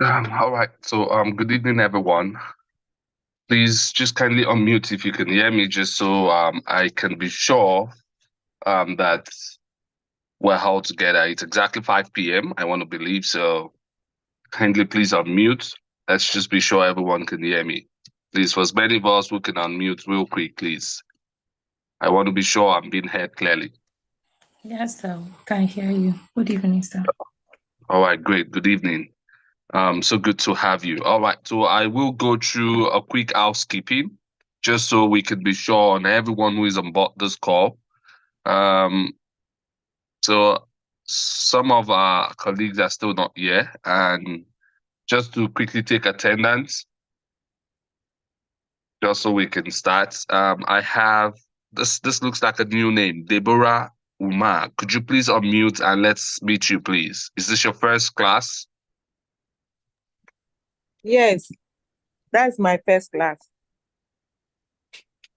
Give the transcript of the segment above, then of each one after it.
All right. So, good evening, everyone. Please just kindly unmute if you can hear me, just so I can be sure that we're all together. It's exactly 5 p.m. I want to believe so. Kindly, please unmute. Let's just be sure everyone can hear me. Please, for as many of us who can unmute real quick, please. I want to be sure I'm being heard clearly. Yes, sir. Can hear you. Good evening, sir. All right, great. Good evening. So good to have you. All right, so I will go through a quick housekeeping just so we can be sure on everyone who is on board this call. Um, so some of our colleagues are still not here, and just to quickly take attendance, just so we can start. I have this. This looks like a new name, Deborah Umar. Could you please unmute and let's meet you, please? Is this your first class? Yes, that's my first class.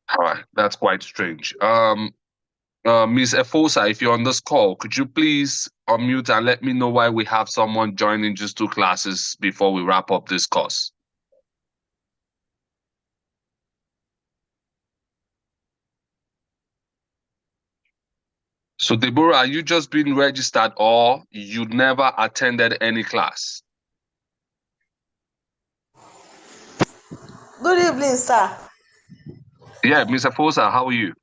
All right, that's quite strange. Ms. Efosa, if you're on this call, could you please unmute and let me know why we have someone joining just 2 classes before we wrap up this course? So, Deborah, are you just being registered or you never attended any class? Good evening, sir. Yeah, Ms. Efosa, how are you?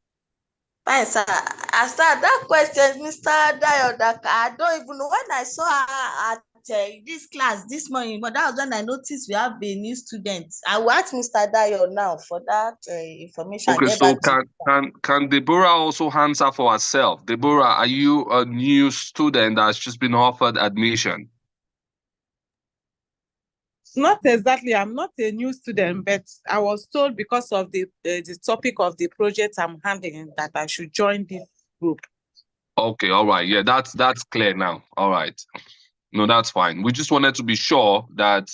Fine, sir. As that question, Mr. Dayo, I don't even know when I saw her at this class this morning, but that was when I noticed we have a new student. I will ask Mr. Dayo now for that information. Okay, so can Deborah also answer for herself? Deborah, are you a new student that's just been offered admission? Not exactly. I'm not a new student, but I was told because of the topic of the project I'm handling that I should join this group. Okay, all right. Yeah, that's clear now. All right. No, that's fine. We just wanted to be sure that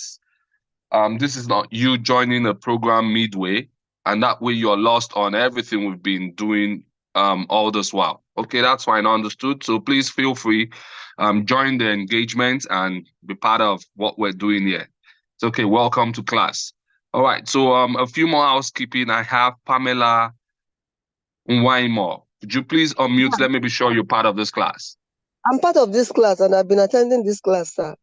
this is not you joining a program midway, and that way you're lost on everything we've been doing all this while. Okay, that's fine, understood. So please feel free, join the engagement and be part of what we're doing here. It's okay. Welcome to class. All right. So a few more housekeeping. I have Pamela Nwaimo. Could you please unmute? Let me be sure you're part of this class. I'm part of this class and I've been attending this class, sir.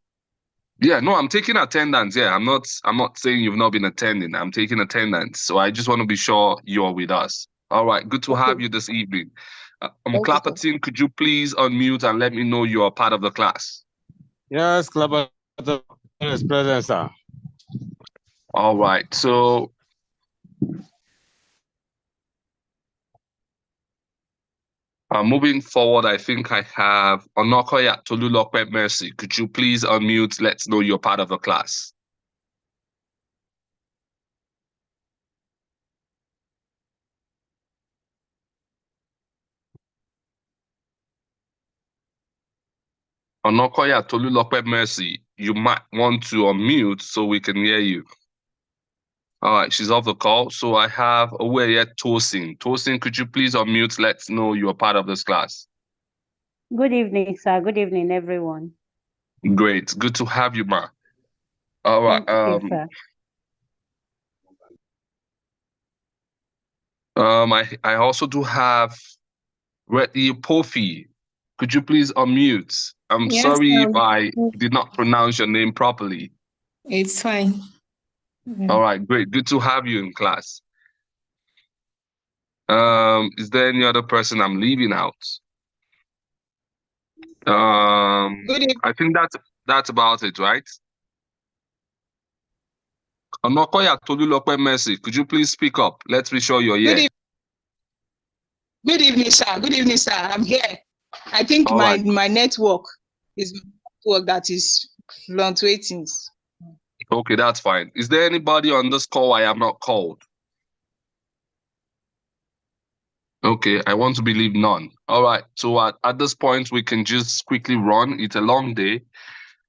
Yeah, no, I'm taking attendance. Yeah, I'm not saying you've not been attending. I'm taking attendance. So I just want to be sure you're with us. All right, good to have you this evening. Clapperton, could you please unmute and let me know you are part of the class? Yes, Clapperton is present, sir. All right, so moving forward, I think I have Onokoya Tolulope Mercy. Could you please unmute? Let's know you're part of the class. Onokoya Tolulope Mercy, you might want to unmute so we can hear you. All right, she's off the call. So I have Oweye Tosin. Tosin, could you please unmute? Let's know you're part of this class. Good evening, sir. Good evening, everyone. Great. Good to have you, ma. All right. Thank you, sir. I also do have Reddy Pofi. Could you please unmute? I'm sorry if I did not pronounce your name properly. It's fine. All right, great. Good to have you in class. Is there any other person I'm leaving out? I think that's about it, right? Onokoya Tolulope Mercy, could you please speak up? Let's be sure you're here. Good evening, sir. Good evening, sir. I'm here. I think my network is that is fluctuating. Okay, that's fine. Is there anybody on this call I have not called? Okay, I want to believe none. All right, so at this point, we can just quickly run. It's a long day.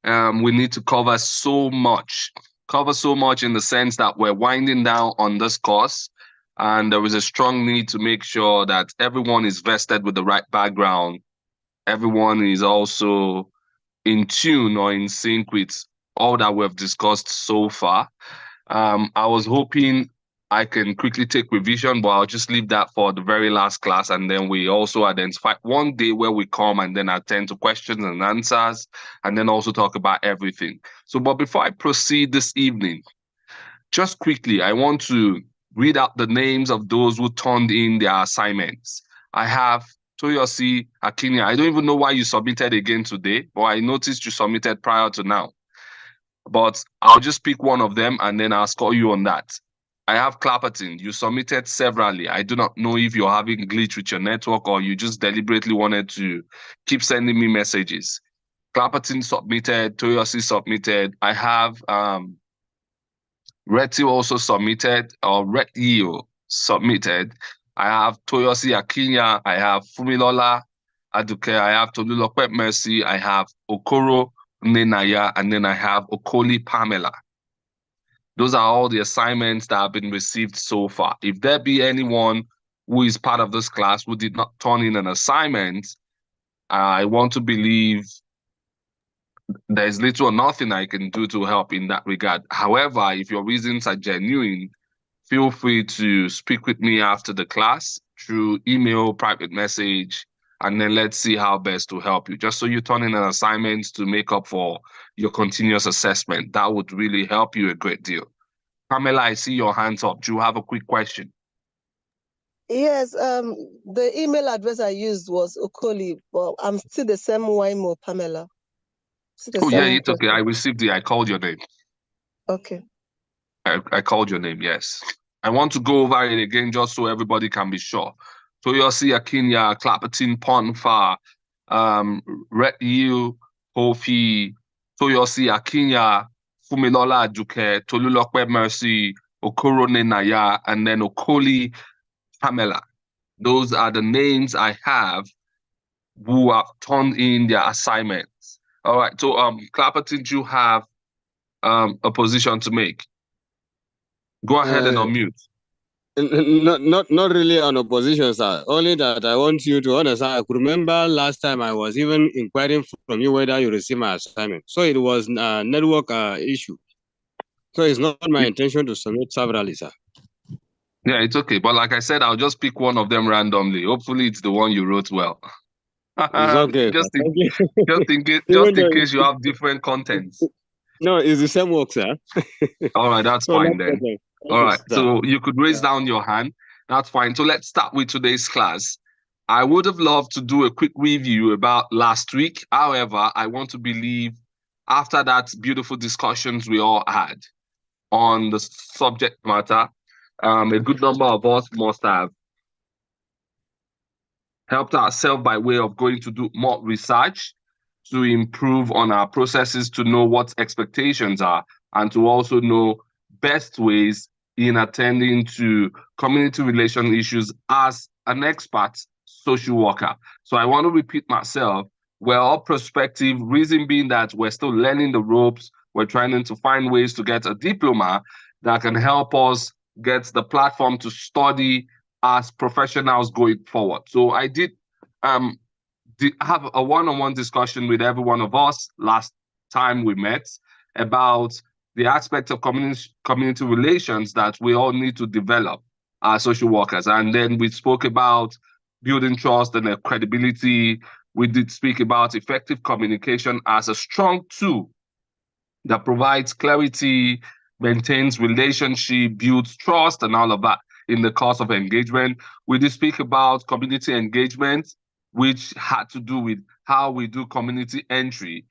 We need to cover so much in the sense that we're winding down on this course, and there is a strong need to make sure that everyone is vested with the right background. Everyone is also in tune or in sync with all that we've discussed so far. I was hoping I can quickly take revision, but I'll just leave that for the very last class. And then we also identify one day where we come and then attend to questions and answers, and then also talk about everything. So, but before I proceed this evening, just quickly, I want to read out the names of those who turned in their assignments. I have Toyosi Akinya. I don't even know why you submitted again today, but I noticed you submitted prior to now. But I'll just pick one of them and then I'll score you on that. I have Clapperton. You submitted severally. I do not know if you're having a glitch with your network or you just deliberately wanted to keep sending me messages. Clapperton submitted. Toyosi submitted. I have Reti also submitted, or Retio submitted. I have Toyosi Akinya. I have Fumilola Aduke. I have Tolulope Mercy. I have Okoro Nenaya, and then I have Okoli Pamela. Those are all the assignments that have been received so far. If there be anyone who is part of this class who did not turn in an assignment, I want to believe there's little or nothing I can do to help in that regard. However, if your reasons are genuine, feel free to speak with me after the class through email, private message, and then let's see how best to help you. Just so you turn in an assignment to make up for your continuous assessment. That would really help you a great deal. Pamela, I see your hands up. Do you have a quick question? Yes, the email address I used was Okoli, but I'm still the same Waimo Pamela. Oh, yeah, it's okay. I received it. I called your name. Okay. I called your name, yes. I want to go over it again just so everybody can be sure. Toyosi Akinya, Clapperton Ponfa, Red Yield, Hofi, Toyosi Akinya, Fumilola Aduke, Tolulope Mercy, Okoro Nenaya, and then Okoli Pamela. Those are the names I have who have turned in their assignments. All right, so Clapperton, you have a position to make. Go ahead and unmute. Not really on opposition, sir. Only that I want you to understand. I could remember last time I was even inquiring from you whether you received my assignment. So it was a network issue. So it's not my intention to submit severally, sir. Yeah, it's okay. But like I said, I'll just pick one of them randomly. Hopefully, it's the one you wrote well. It's okay. just in case you have different contents. No, it's the same work, sir. All right, that's fine then. All right, so you could raise down your hand. That's fine. So let's start with today's class. I would have loved to do a quick review about last week. However, I want to believe after that beautiful discussions we all had on the subject matter, a good number of us must have helped ourselves by way of going to do more research to improve on our processes, to know what expectations are, and to also know best ways in attending to community relation issues as an expert social worker. So I want to repeat myself. We're all prospective, reason being that we're still learning the ropes. We're trying to find ways to get a diploma that can help us get the platform to study as professionals going forward. So I did have a one-on-one discussion with every one of us last time we met about the aspect of community relations that we all need to develop as social workers. And then we spoke about building trust and credibility. We did speak about effective communication as a strong tool that provides clarity, maintains relationship, builds trust, and all of that in the course of engagement. We did speak about community engagement, which had to do with how we do community entry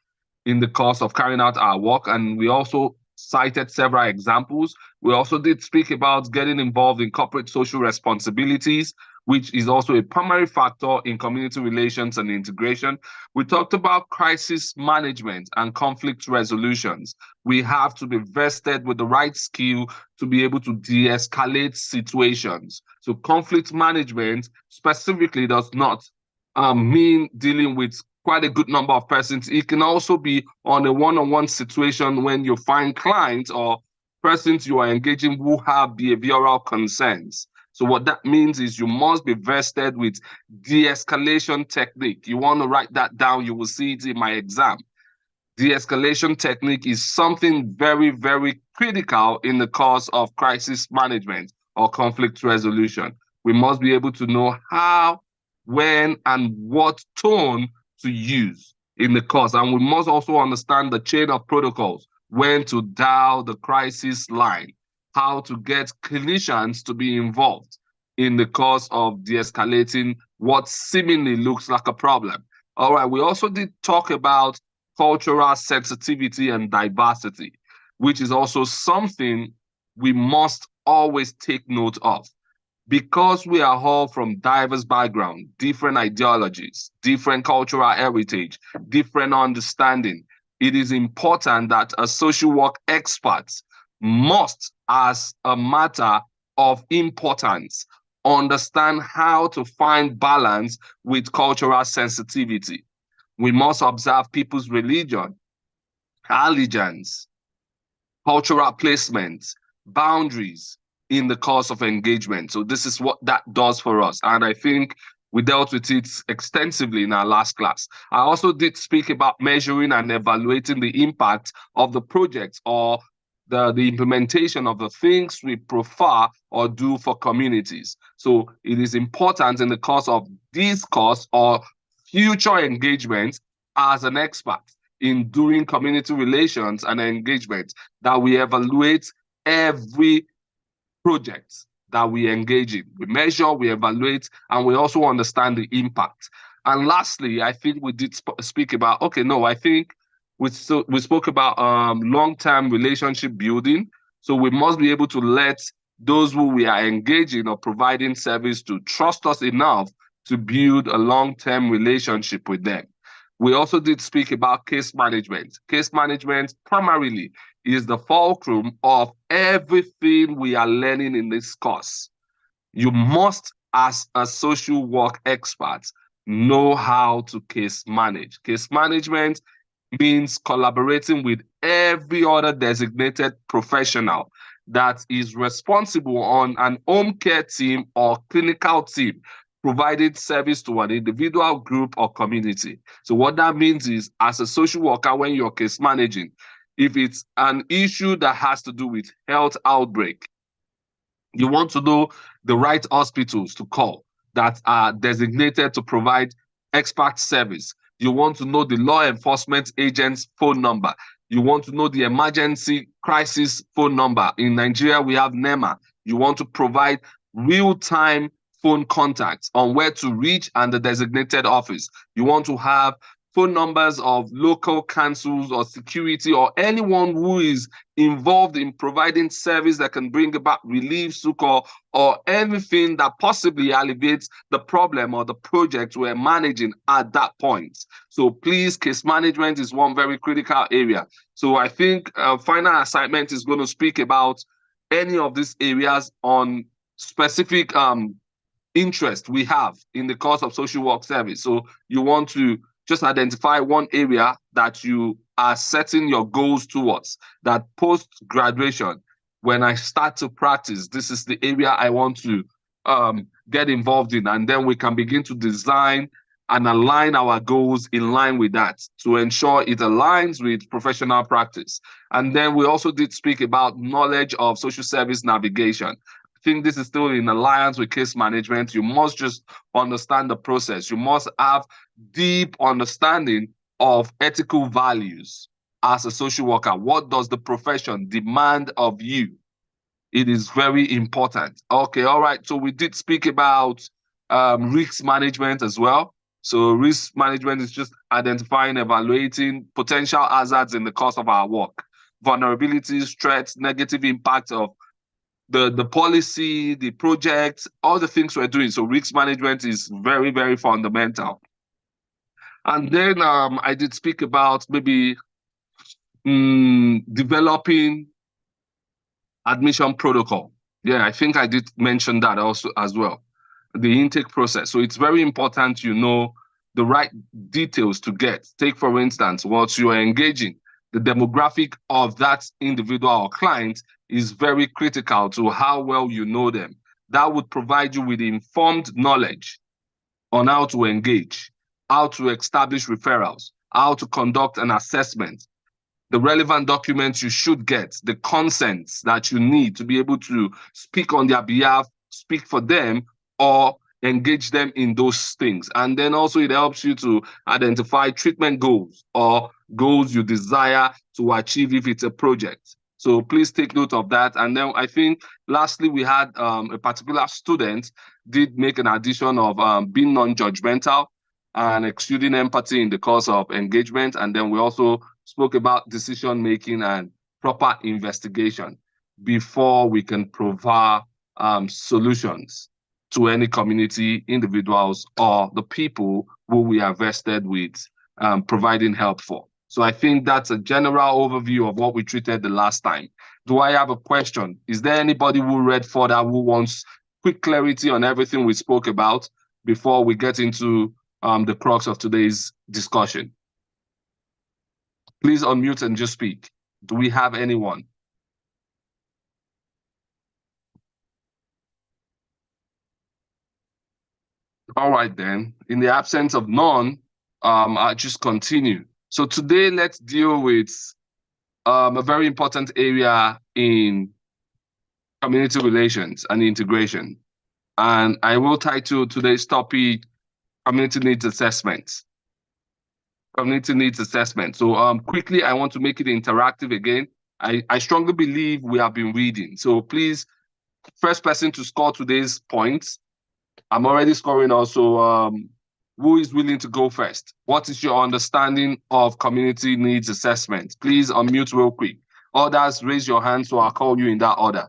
in the course of carrying out our work. And we also cited several examples. We also did speak about getting involved in corporate social responsibilities, which is also a primary factor in community relations and integration. We talked about crisis management and conflict resolutions. We have to be vested with the right skill to be able to de-escalate situations. So conflict management specifically does not mean dealing with quite a good number of persons. It can also be on a one-on-one situation when you find clients or persons you are engaging who have behavioral concerns. So what that means is you must be vested with de-escalation technique. You want to write that down, you will see it in my exam. de-escalation technique is something very, very critical in the course of crisis management or conflict resolution. We must be able to know how, when, and what tone to use in the course. And we must also understand the chain of protocols, when to dial the crisis line, how to get clinicians to be involved in the course of de-escalating what seemingly looks like a problem. All right, we also did talk about cultural sensitivity and diversity, which is also something we must always take note of. Because we are all from diverse backgrounds, different ideologies, different cultural heritage, different understanding, it is important that a social work expert must, as a matter of importance, understand how to find balance with cultural sensitivity. We must observe people's religion, allegiance, cultural placements, boundaries in the course of engagement. So this is what that does for us. And I think we dealt with it extensively in our last class. I also did speak about measuring and evaluating the impact of the project or the implementation of the things we prefer or do for communities. So it is important in the course of this course or future engagements as an expert in doing community relations and engagement that we evaluate every project that we engage in. We measure, we evaluate, and we also understand the impact. And lastly, I think we did speak about, I think we spoke about long-term relationship building. So we must be able to let those who we are engaging or providing service to trust us enough to build a long-term relationship with them. We also did speak about case management. Case management primarily is the fulcrum of everything we are learning in this course. You must, as a social work expert, know how to case manage. Case management means collaborating with every other designated professional that is responsible on an home care team or clinical team, providing service to an individual, group, or community. So what that means is, as a social worker, when you're case managing, if it's an issue that has to do with health outbreak, you want to know the right hospitals to call that are designated to provide expert service. You want to know the law enforcement agent's phone number. You want to know the emergency crisis phone number. In Nigeria, we have NEMA. You want to provide real-time phone contacts on where to reach and the designated office. You want to have phone numbers of local councils or security or anyone who is involved in providing service that can bring about relief, succor, or anything that possibly alleviates the problem or the project we're managing at that point. So please, case management is one very critical area. So I think final assignment is going to speak about any of these areas on specific interest we have in the course of social work service. So you want to just identify one area that you are setting your goals towards, that post-graduation, when I start to practice, this is the area I want to get involved in. And then we can begin to design and align our goals in line with that to ensure it aligns with professional practice. And then we also did speak about knowledge of social service navigation. I think this is still in alliance with case management. You must just understand the process. You must have deep understanding of ethical values as a social worker. What does the profession demand of you? It is very important. Okay, all right. So we did speak about risk management as well. So risk management is just identifying, evaluating potential hazards in the course of our work, vulnerabilities, threats, negative impacts of the policy, the project, all the things we're doing. So risk management is very, very fundamental. And then I did speak about maybe developing admission protocol. Yeah, I think I did mention that also as well. The intake process. So it's very important you know the right details to get. Take, for instance, once you are engaging, the demographic of that individual or client is very critical to how well you know them. That would provide you with informed knowledge on how to engage, how to establish referrals, how to conduct an assessment, the relevant documents you should get, the consents that you need to be able to speak on their behalf, speak for them, or engage them in those things. And then also it helps you to identify treatment goals or goals you desire to achieve if it's a project. So please take note of that. And then I think lastly, we had a particular student did make an addition of being non-judgmental and exuding empathy in the course of engagement. And then we also spoke about decision-making and proper investigation before we can provide solutions to any community, individuals, or the people who we are vested with providing help for. So I think that's a general overview of what we treated the last time. Do I have a question? Is there anybody who read further who wants quick clarity on everything we spoke about before we get into the crux of today's discussion? Please unmute and just speak. Do we have anyone? All right, then. In the absence of none, I'll just continue. So today, let's deal with a very important area in community relations and integration. And I will title today's topic, Community Needs Assessment. Community Needs Assessment. So quickly, I want to make it interactive again. I strongly believe we have been reading. So please, first person to score today's points. I'm already scoring also. Who is willing to go first? What is your understanding of community needs assessment? Please unmute real quick. Others, raise your hand so I'll call you in that order.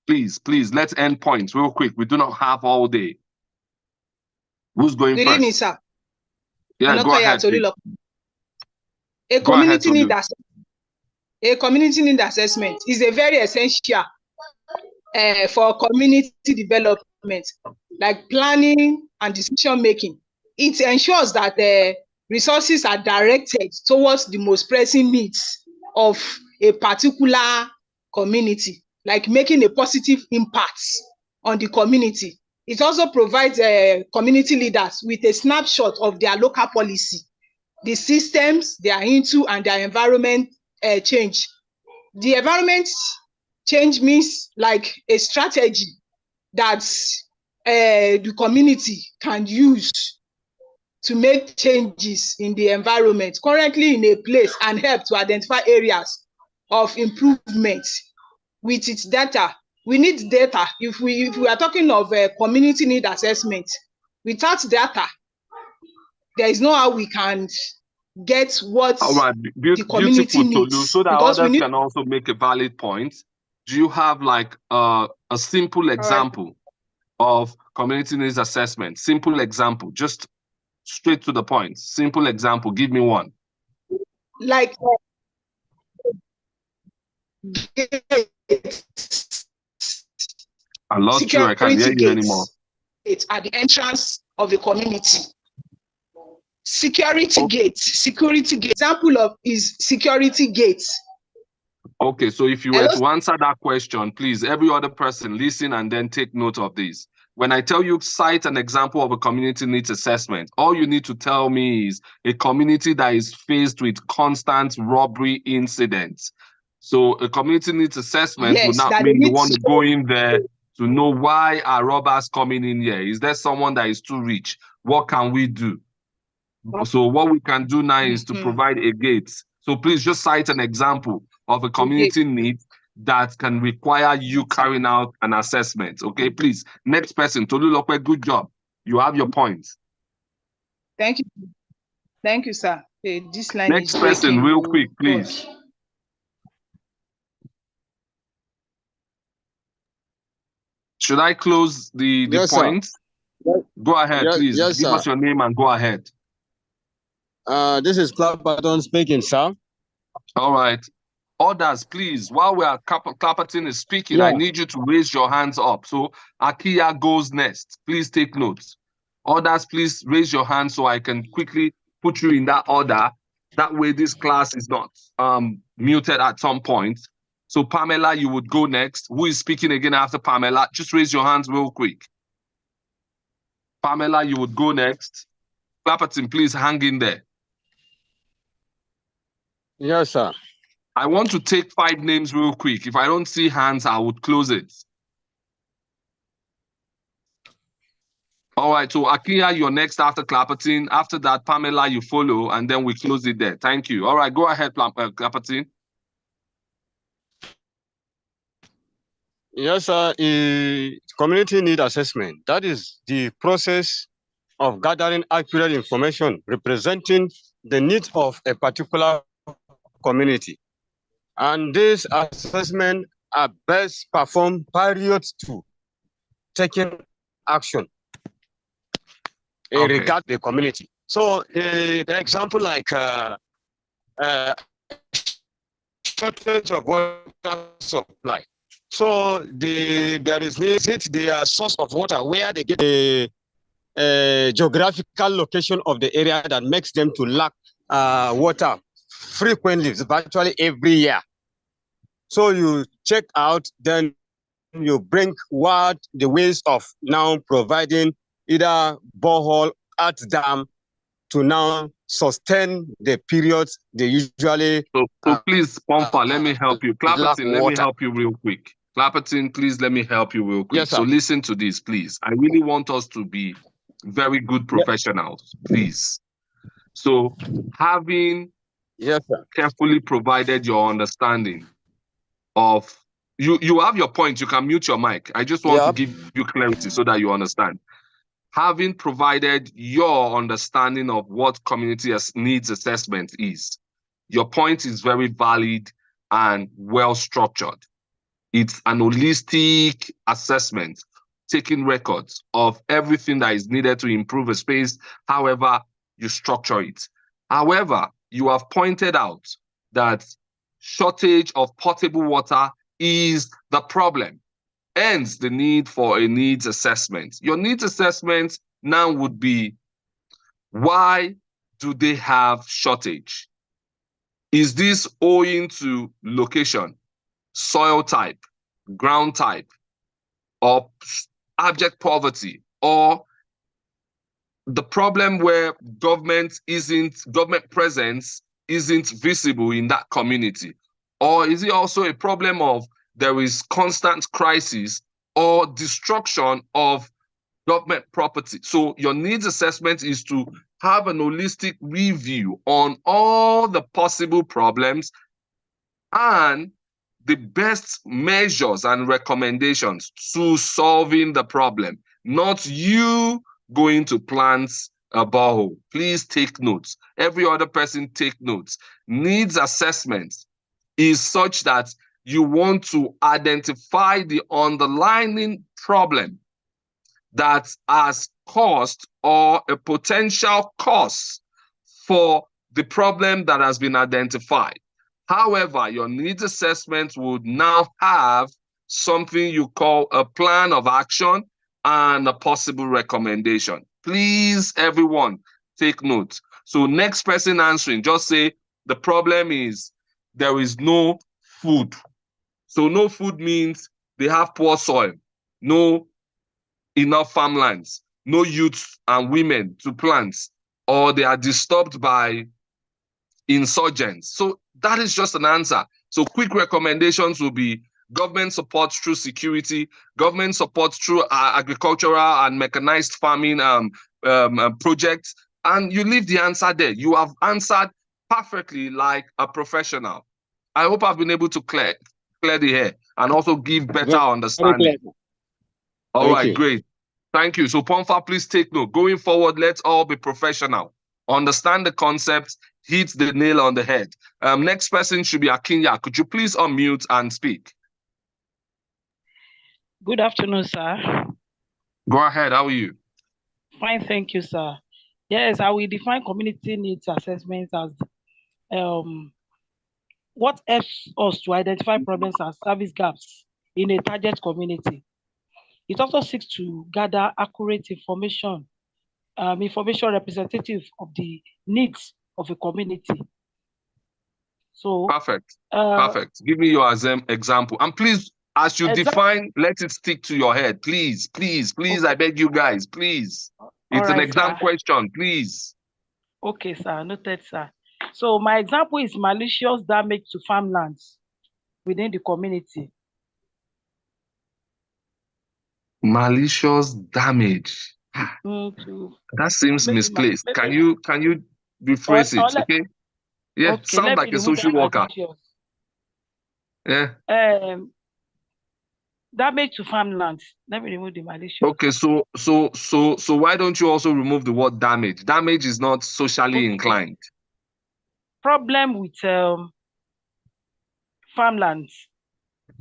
Please, let's end points real quick. We do not have all day. Who's going first? Good evening, sir. Yeah, go ahead. A community need assessment is a very essential for community development, like planning and decision making. It ensures that resources are directed towards the most pressing needs of a particular community, like making a positive impact on the community. It also provides community leaders with a snapshot of their local policy, the systems they are into, and their environment change. The environment change means like a strategy that the community can use to make changes in the environment currently in a place and help to identify areas of improvement with its data. We need data. If we are talking of community need assessment, without data, there is no how we can get what the community needs. So that others can also make a valid point. Do you have like a simple example of community needs assessment? Simple example, just straight to the point. Simple example. Give me one. Like I lost you. I can't hear you anymore. It's at the entrance of the community. Security gates. Example of is security gates. Okay, so if you were to answer that question, please, every other person listen and then take note of this. When I tell you cite an example of a community needs assessment, all you need to tell me is a community that is faced with constant robbery incidents. So a community needs assessment would not mean you want to go in there to know why are robbers coming in here. Is there someone that is too rich? What can we do? So what we can do now is to provide a gate. So please just cite an example of a community need that can require you carrying out an assessment. Okay, please. Next person, Tolulope, good job. You have your points. Thank you. Thank you, sir. This line Next person, real quick, please. Should I close the points? Go ahead, please. Give us your name and go ahead. This is Clapperton speaking, sir. All right. Others, please, while we are Clapperton is speaking, I need you to raise your hands up. So Akia goes next. Please take notes. Others, please raise your hand so I can quickly put you in that order. That way this class is not muted at some point. So Pamela, you would go next. Who is speaking again after Pamela? Just raise your hands real quick. Pamela, you would go next. Clapperton, please hang in there. Yes, sir. I want to take 5 names real quick. If I don't see hands, I would close it. All right, so Akia, you're next after Clapperton. After that, Pamela, you follow, and then we close it there. Thank you. All right, go ahead, Clapperton. Yes, sir. Community need assessment. That is the process of gathering accurate information representing the needs of a particular community. And these assessments are best performed prior to taking action in regard to the community. So the example like shortage of water supply. So there is the source of water where they get the geographical location of the area that makes them to lack water frequently, virtually every year. So you check out, then you bring what the ways of now providing either borehole, at dam to now sustain the periods they usually. So please, Pompa, let me help you. Clapperton, let me help you real quick. Clapperton, please let me help you real quick. Yes, sir. So listen to this, please. I really want us to be very good professionals, please. So having carefully provided your understanding of you have your point. You can mute your mic. I just want to give you clarity so that you understand. Having provided your understanding of what community needs assessment is, your point is very valid and well structured. It's an holistic assessment, taking records of everything that is needed to improve a space, however you structure it. However, you have pointed out that shortage of potable water is the problem. Hence the need for a needs assessment. Your needs assessment now would be, why do they have shortage? Is this owing to location, soil type, ground type, or abject poverty, or the problem where government presence isn't visible in that community? Or is it also a problem of there is constant crisis or destruction of government property? So your needs assessment is to have an holistic review on all the possible problems and the best measures and recommendations to solving the problem, not you going to plant a borehole. Please take notes. Every other person take notes. Needs assessment is such that you want to identify the underlying problem that has caused or a potential cause for the problem that has been identified. However, your needs assessment would now have something you call a plan of action and a possible recommendation. Please, everyone, take note. So next person answering, just say the problem is there is no food. So no food means they have poor soil, no enough farmlands, no youth and women to plant, or they are disturbed by insurgents. So that is just an answer. So quick recommendations will be government support through security, government support through agricultural and mechanized farming projects, and you leave the answer there. You have answered perfectly like a professional. I hope I've been able to clear the air and also give better understanding. All right, great. Thank you. So Pomfa, please take note. Going forward, let's all be professional. Understand the concepts, hit the nail on the head. Next person should be Akinya. Could you please unmute and speak? Good afternoon, sir. Go ahead. How are you? Fine, thank you, sir. Yes, I will define community needs assessment as what helps us to identify problems and service gaps in a target community. It also seeks to gather accurate information representative of the needs of a community. So perfect. Give me your example. And please, as you define, let it stick to your head. Please, please, please, I beg you guys, please. It's an exam question, please. Okay, sir. Noted, sir. So my example is malicious damage to farmlands within the community. Malicious damage. That seems misplaced. Can you rephrase it? Okay. Yeah, okay, sound like a social worker. Yeah. Damage to farmlands. Let me remove the malicious. Okay, so why don't you also remove the word damage? Damage is not socially inclined. Problem with farmlands.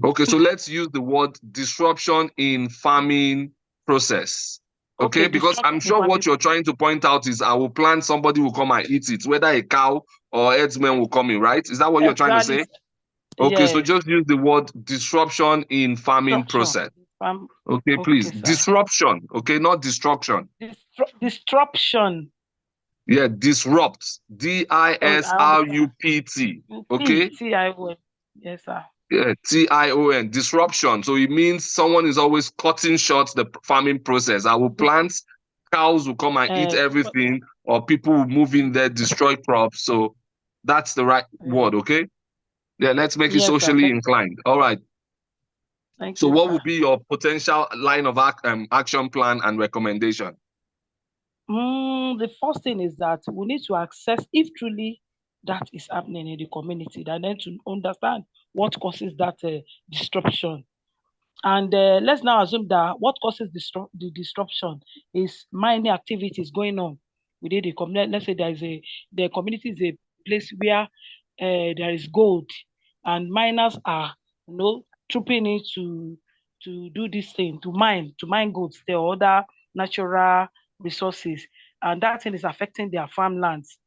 Okay, so let's use the word disruption in farming process. Okay, because I'm sure what you're trying to point out is I will plant, somebody will come and eat it, whether a cow or herdsmen will come in, right? Is that what you're trying to say? Okay, so just use the word disruption in farming process. Okay, please. Disruption, okay, not destruction. Disruption. Yeah, disrupt. D-I-S-R-U-P-T. Okay? T-I-O-N. Yes, sir. Yeah, T-I-O-N. Disruption. So it means someone is always cutting short the farming process. I will plant, cows will come and eat everything, or people will move in there, destroy crops. So that's the right word, okay? Yeah, let's make it socially inclined. All right. Thank you, what sir. would be your potential line of action plan and recommendation? The first thing is that we need to assess if truly that is happening in the community, and then to understand what causes that disruption. And let's now assume that what causes the disruption is mining activities going on within the community. Let's say the community is a place where there is gold, and miners are trooping in to do this thing, to mine gold, or other natural resources, and that thing is affecting their farmlands.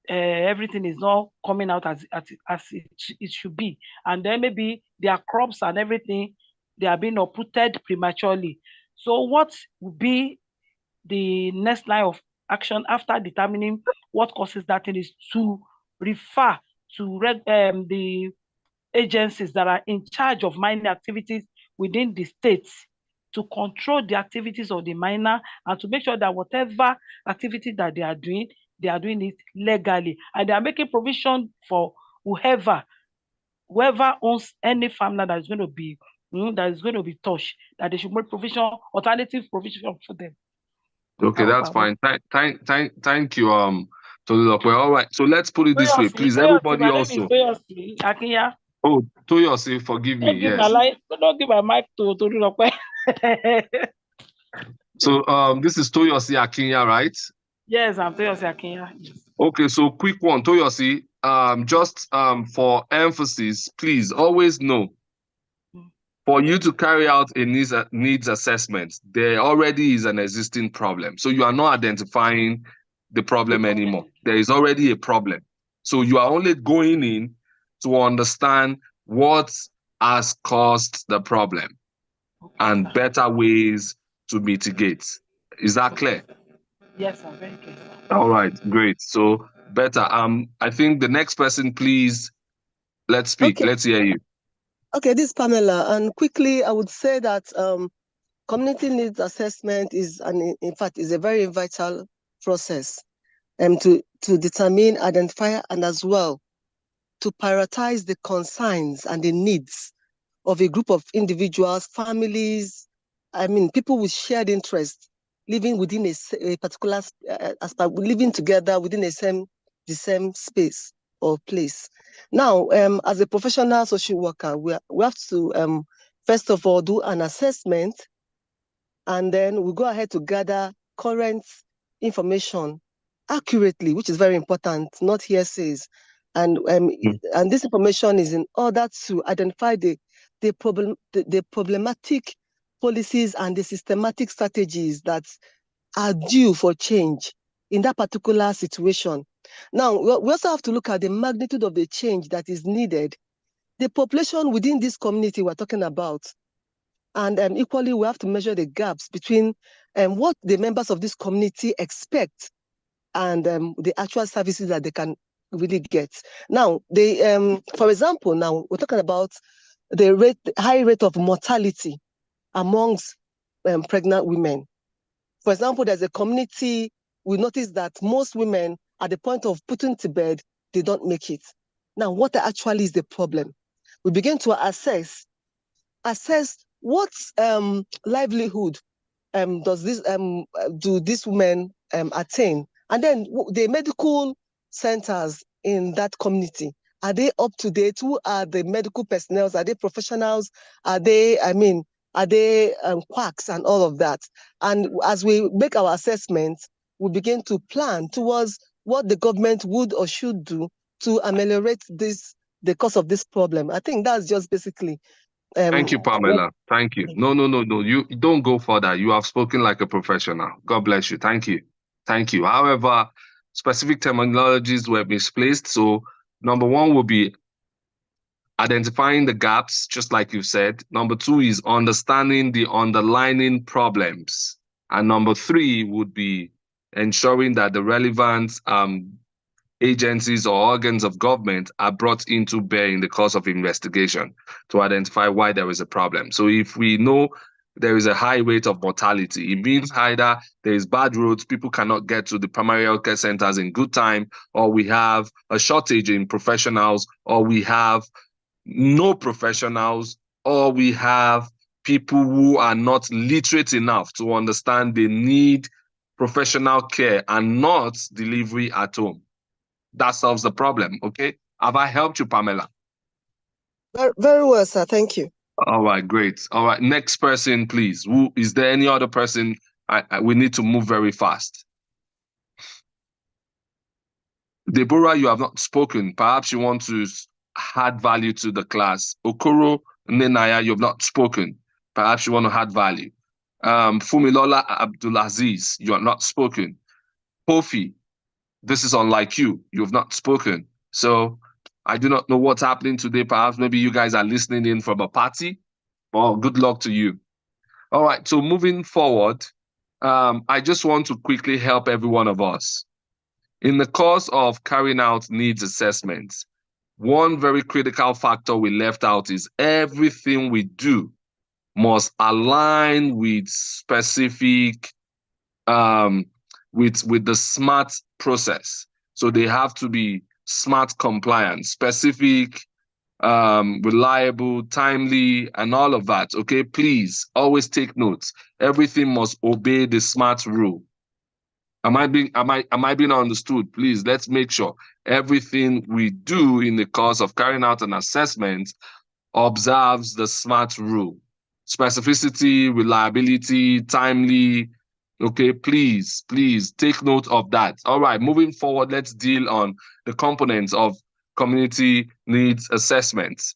Everything is not coming out as it should be, and then maybe their crops and everything, they are being uprooted prematurely. So what would be the next line of action after determining what causes that thing is to refer to the agencies that are in charge of mining activities within the states to control the activities of the miner and to make sure that whatever activity that they are doing it legally, and they are making provision for whoever owns any farmland that is going to be touched, that they should make alternative provision for them. Okay, that's fine. Thank you, Tolulope. All right, so let's put it this way, please. Everybody also. Toyosi Akinya. Oh, Toyosi, forgive me. Yes. Don't give my mic to Tolulope. So this is Toyosi Akinya, right? Yes, I'm Toyosi Akinya. Okay, so quick one, Toyosi. Just for emphasis, please always know, for you to carry out a needs assessment, there already is an existing problem. So you are not identifying the problem anymore. There is already a problem. So you are only going in to understand what has caused the problem and better ways to mitigate. Is that clear? Yes, I'm very clear. All right, great. So better. I think the next person, please, let's speak. Okay. Let's hear you. Okay, this is Pamela. And quickly, I would say that community needs assessment is a very vital process to determine, identify, and as well to prioritize the concerns and the needs of a group of individuals, families, people with shared interest, living within a particular, living together within the same space or place. Now, as a professional social worker, we have to, first of all, do an assessment, and then we go ahead to gather current information accurately, which is very important, not hearsays. And this information is in order to identify the problematic policies and the systematic strategies that are due for change in that particular situation. Now, we also have to look at the magnitude of the change that is needed, the population within this community we're talking about, and equally, we have to measure the gaps between what the members of this community expect and the actual services that they can really get. Now, for example, now we're talking about the high rate of mortality amongst pregnant women. For example, there's a community, we notice that most women at the point of putting to bed, they don't make it. Now, what actually is the problem? We begin to assess what livelihood does this do these women attain, and then the medical centers in that community, are they up to date? Who are the medical personnel? Are they professionals? Are they quacks and all of that? And as we make our assessments, we begin to plan towards what the government would or should do to ameliorate the cause of this problem. I think that's just basically. Thank you, Pamela. Thank you. No. You don't go further. You have spoken like a professional. God bless you. Thank you. Thank you. However, specific terminologies were misplaced. So number one will be identifying the gaps, just like you said. Number two is understanding the underlying problems. And number three would be ensuring that the relevant agencies or organs of government are brought into bear in the course of investigation to identify why there is a problem. So if we know there is a high rate of mortality, it means either there is bad roads, people cannot get to the primary healthcare centers in good time, or we have a shortage in professionals, or we have no professionals, or we have people who are not literate enough to understand they need professional care and not delivery at home. That solves the problem, okay? Have I helped you, Pamela? Very, very well, sir. Thank you. All right, great. All right, next person, please. Who is there? Any other person? We need to move very fast. Deborah, you have not spoken. Perhaps you want to add value to the class. Okoro Nenaya, you have not spoken. Perhaps you want to add value. Fumilola Abdulaziz, you have not spoken. Kofi, this is unlike you. You have not spoken. So I do not know what's happening today. Perhaps maybe you guys are listening in from a party. Well, good luck to you. All right. So moving forward, I just want to quickly help every one of us. In the course of carrying out needs assessments, one very critical factor we left out is everything we do must align with specific with the SMART process. So they have to be SMART compliant, specific, reliable, timely, and all of that. Okay, please always take notes. Everything must obey the SMART rule. Am I being understood? Please, let's make sure everything we do in the course of carrying out an assessment observes the SMART rule. Specificity, reliability, timely. Okay, please take note of that. All right, moving forward, let's deal on the components of community needs assessment.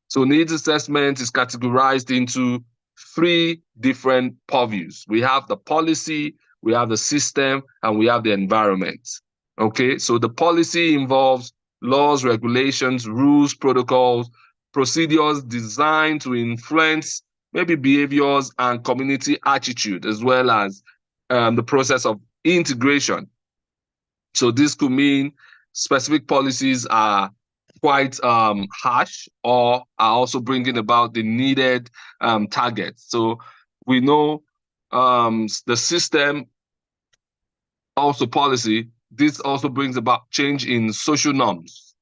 So needs assessment is categorized into three different purviews. We have the policy, we have the system, and we have the environment. Okay, so the policy involves laws, regulations, rules, protocols, procedures designed to influence maybe behaviors and community attitude, as well as the process of integration. So this could mean specific policies are quite harsh or are also bringing about the needed targets. So we know the system, also policy, this also brings about change in social norms.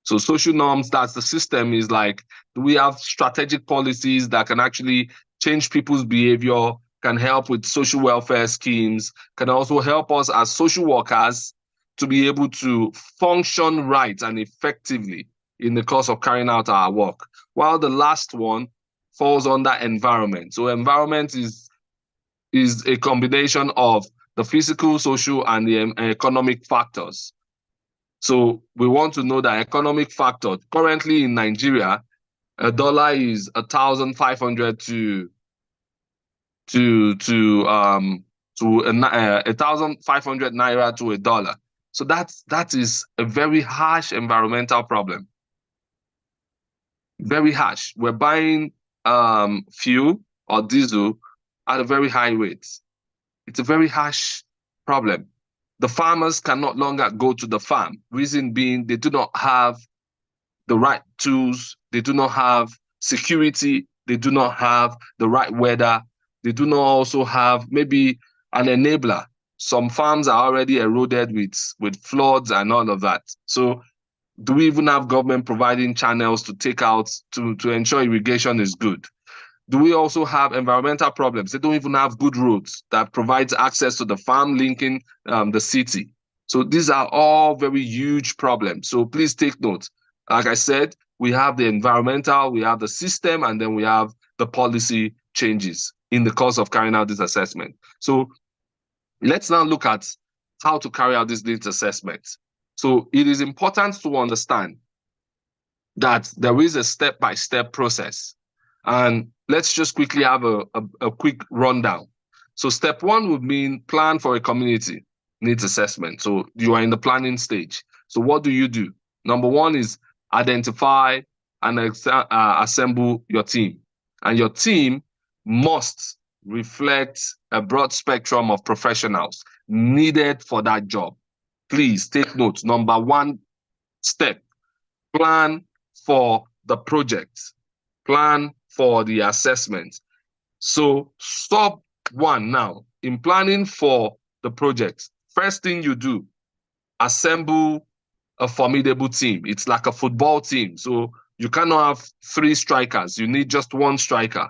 So social norms, that's the system, is like, do we have strategic policies that can actually change people's behavior, can help with social welfare schemes, can also help us as social workers to be able to function right and effectively in the course of carrying out our work. While the last one falls under environment. So environment is a combination of the physical, social, and the economic factors. So we want to know that economic factor. Currently in Nigeria, a dollar is 1,500 to 1,500 naira to a dollar. So that is a very harsh environmental problem. Very harsh. We're buying fuel or diesel at a very high rate. It's a very harsh problem. The farmers can no longer go to the farm. Reason being, they do not have the right tools. They do not have security. They do not have the right weather. They do not also have maybe an enabler. Some farms are already eroded with floods and all of that. So Do we even have government providing channels to take out to ensure irrigation is good? Do we also have environmental problems? They don't even have good roads that provides access to the farm linking the city. So these are all very huge problems. So please take note. Like I said, we have the environmental, we have the system, and then we have the policy changes in the course of carrying out this assessment. So let's now look at how to carry out this needs assessment. So it is important to understand that there is a step-by-step process. And let's just quickly have a quick rundown. So step one would mean plan for a community needs assessment. So you are in the planning stage. So what do? Number one is identify and assemble your team. And your team must reflect a broad spectrum of professionals needed for that job. Please take note. Number one step, plan for the project, plan for the assessment. So step one now, in planning for the project, first thing you do, assemble a formidable team. It's like a football team. So you cannot have 3 strikers. You need just 1 striker.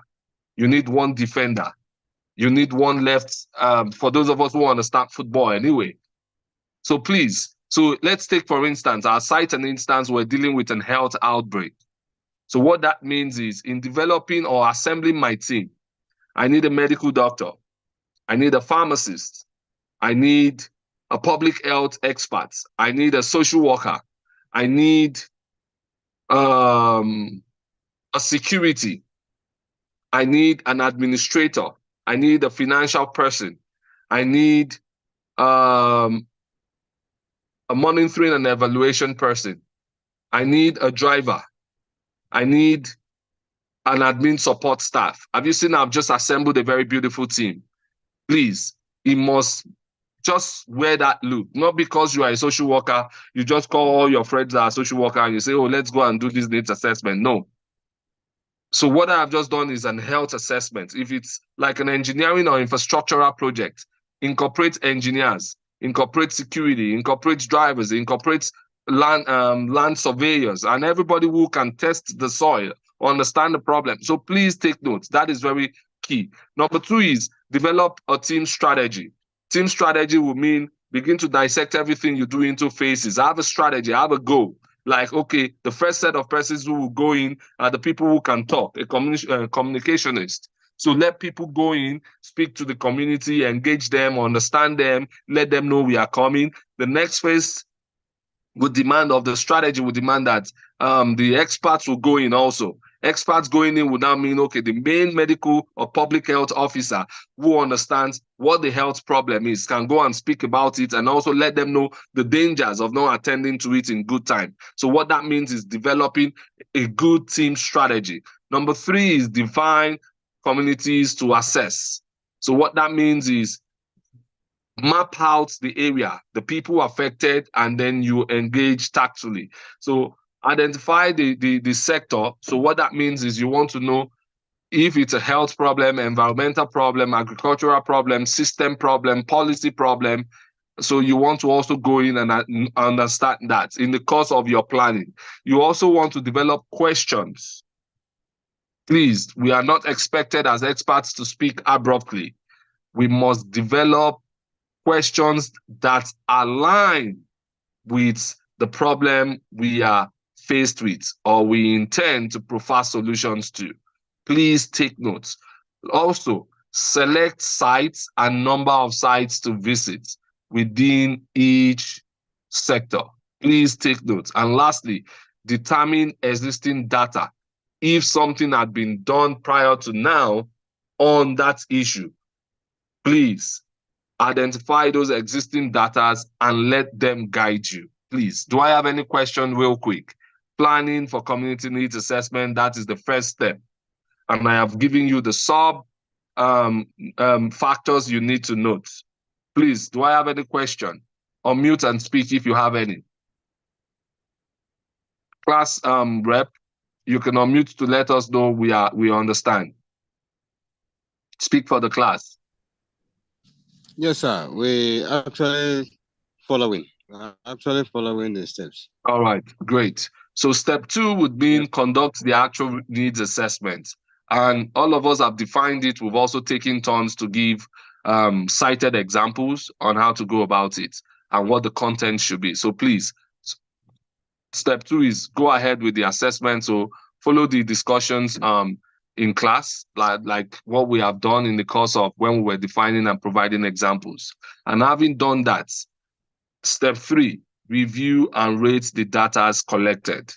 You need 1 defender. You need 1 left, for those of us who understand football anyway. So please, so let's take, for instance, our site an instance, we're dealing with an health outbreak. So what that means is, in developing or assembling my team, I need a medical doctor. I need a pharmacist. I need a public health expert. I need a social worker. I need a security. I need an administrator. I need a financial person. I need a monitoring and evaluation person. I need a driver. I need an admin support staff. Have you seen I've just assembled a very beautiful team? Please, it must just wear that look. Not because you are a social worker, you just call all your friends that are social worker and you say, oh, let's go and do this needs assessment. No. So what I've just done is an health assessment. If it's like an engineering or infrastructural project, incorporate engineers, incorporate security, incorporate drivers, incorporate land surveyors, and everybody who can test the soil or understand the problem. So please take notes. That is very key. Number 2 is develop a team strategy. Team strategy will mean begin to dissect everything you do into phases. I have a strategy, I have a goal. Like, okay, the first set of persons who will go in are the people who can talk, a communicationist. So let people go in, speak to the community, engage them, understand them, let them know we are coming. The next phase would demand of the strategy would demand that the experts will go in also. Experts going in would now mean, okay, the main medical or public health officer who understands what the health problem is can go and speak about it and also let them know the dangers of not attending to it in good time. So what that means is developing a good team strategy. Number 3 is define communities to assess. So what that means is map out the area, the people affected, and then you engage tactfully. So identify the sector. So what that means is you want to know if it's a health problem, environmental problem, agricultural problem, system problem, policy problem. So you want to also go in and understand that in the course of your planning. You also want to develop questions. Please, we are not expected as experts to speak abruptly. We must develop questions that align with the problem we are faced with or we intend to provide solutions to. Please take notes. Also, select sites and number of sites to visit within each sector. Please take notes. And lastly, determine existing data. If something had been done prior to now on that issue, please identify those existing data and let them guide you. Please, do I have any question real quick? Planning for community needs assessment, that is the first step. And I have given you the sub factors you need to note. Please, do I have any question? Unmute and speak if you have any. Class rep, you can unmute to let us know we understand. Speak for the class. Yes, sir. We actually following. Actually following the steps. All right, great. So step 2 would mean conduct the actual needs assessment. And all of us have defined it. We've also taken turns to give cited examples on how to go about it and what the content should be. So please, step 2 is go ahead with the assessment. So follow the discussions in class, like what we have done in the course of when we were defining and providing examples. And having done that, step 3, review and rate the data as collected.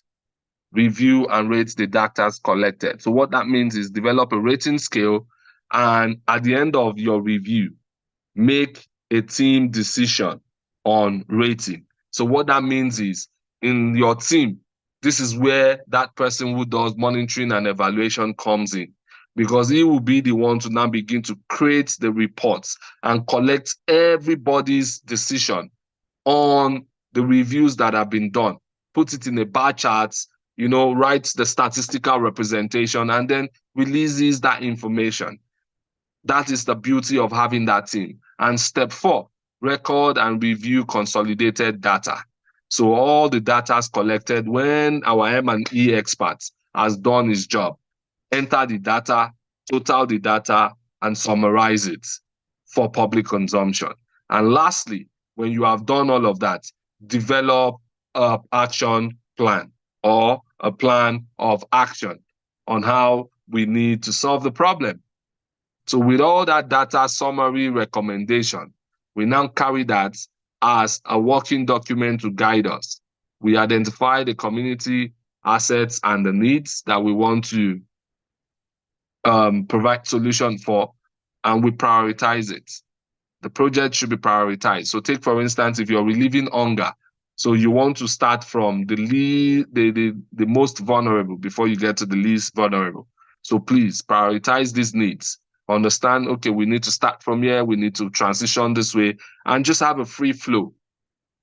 Review and rate the data as collected. So what that means is develop a rating scale, and at the end of your review, make a team decision on rating. So what that means is in your team, this is where that person who does monitoring and evaluation comes in, because he will be the one to now begin to create the reports and collect everybody's decision on the reviews that have been done, put it in a bar chart, writes the statistical representation, and then releases that information. That is the beauty of having that team. And step 4, record and review consolidated data. So all the data is collected when our M&E expert has done his job. Enter the data, total the data, and summarize it for public consumption. And lastly, when you have done all of that, develop an action plan or a plan of action on how we need to solve the problem. So with all that data summary recommendation, we now carry that as a working document to guide us. We identify the community assets and the needs that we want to provide solution for, and we prioritize it. The project should be prioritized. So take, for instance, if you're relieving hunger, so you want to start from the most vulnerable before you get to the least vulnerable. So please prioritize these needs. Understand, okay, we need to start from here, we need to transition this way, and just have a free flow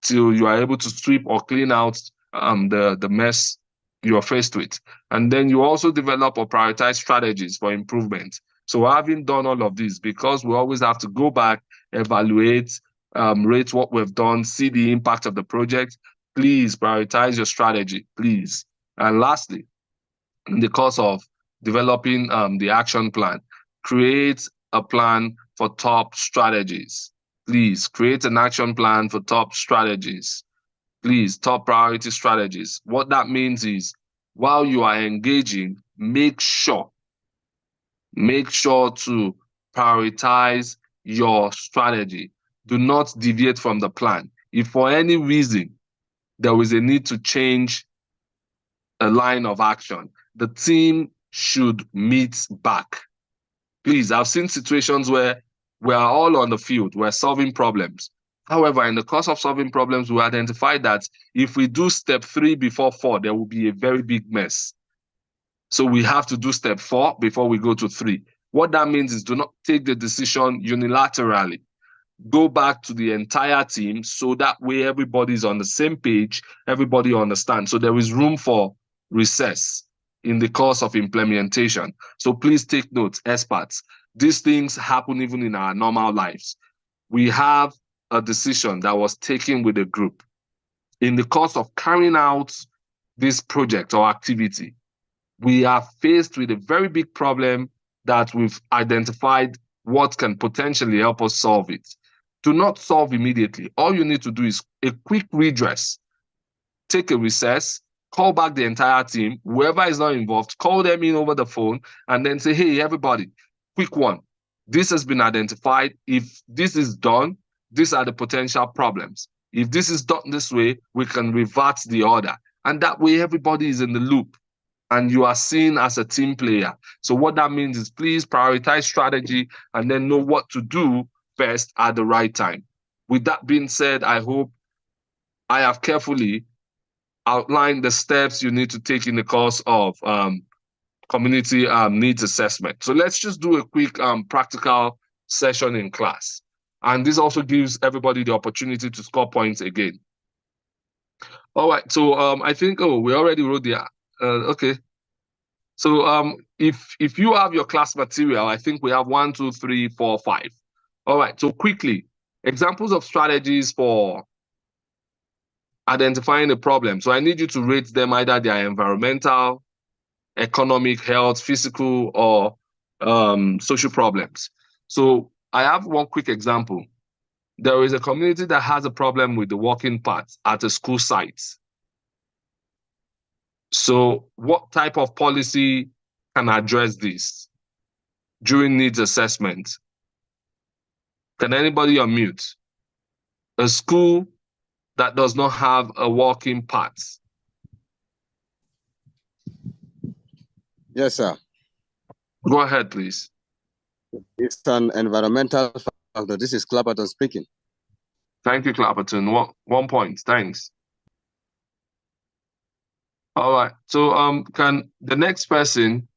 till you are able to sweep or clean out the mess you're faced with. And then you also develop or prioritize strategies for improvement. So having done all of this, because we always have to go back, evaluate, rate what we've done, see the impact of the project, please prioritize your strategy, please. And lastly, in the course of developing the action plan, create a plan for top strategies. Please create an action plan for top strategies. Please, top priority strategies. What that means is while you are engaging, make sure to prioritize your strategy. Do not deviate from the plan. If for any reason there is a need to change a line of action, the team should meet back. Please, I've seen situations where we are all on the field, we're solving problems. However, in the course of solving problems, we identified that if we do step 3 before 4, there will be a very big mess. So we have to do step 4 before we go to 3. What that means is do not take the decision unilaterally. Go back to the entire team so that way everybody's on the same page, everybody understands. So there is room for recess in the course of implementation. So please take note, experts. These things happen even in our normal lives. We have a decision that was taken with a group. In the course of carrying out this project or activity, we are faced with a very big problem that we've identified what can potentially help us solve it. Do not solve immediately. All you need to do is a quick redress. Take a recess, call back the entire team, whoever is not involved, call them in over the phone, and then say, hey, everybody, quick one. This has been identified. If this is done, these are the potential problems. If this is done this way, we can revert the order. And that way, everybody is in the loop and you are seen as a team player. So what that means is please prioritize strategy and then know what to do first at the right time. With that being said, I hope I have carefully outlined the steps you need to take in the course of community needs assessment. So let's just do a quick practical session in class. And this also gives everybody the opportunity to score points again. All right, so I think, we already wrote the, okay. So if you have your class material, I think we have 1, 2, 3, 4, 5. All right, so quickly, examples of strategies for identifying a problem. So I need you to rate them either their environmental, economic, health, physical, or social problems. So I have one quick example. There is a community that has a problem with the walking path at a school site. So what type of policy can address this during needs assessment? Can anybody unmute? A school that does not have a walking path. Yes, sir. Go ahead, please. It's an environmental factor. This is Clapperton speaking. Thank you, Clapperton. 1 point. Thanks. All right. So can the next person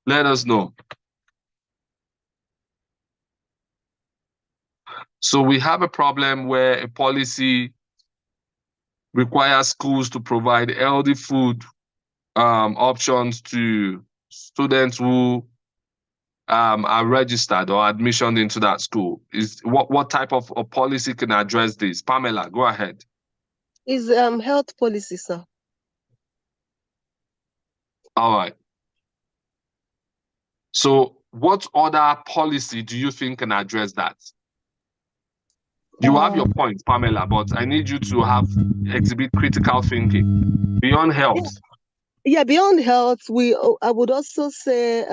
let us know? So we have a problem where a policy requires schools to provide healthy food options to students who are registered or admissioned into that school. Is what type of a policy can address this? Pamela, go ahead. Is health policy, sir. All right. So what other policy do you think can address that? You have your point, Pamela, but I need you to exhibit critical thinking beyond health. Yeah, beyond health, I would also say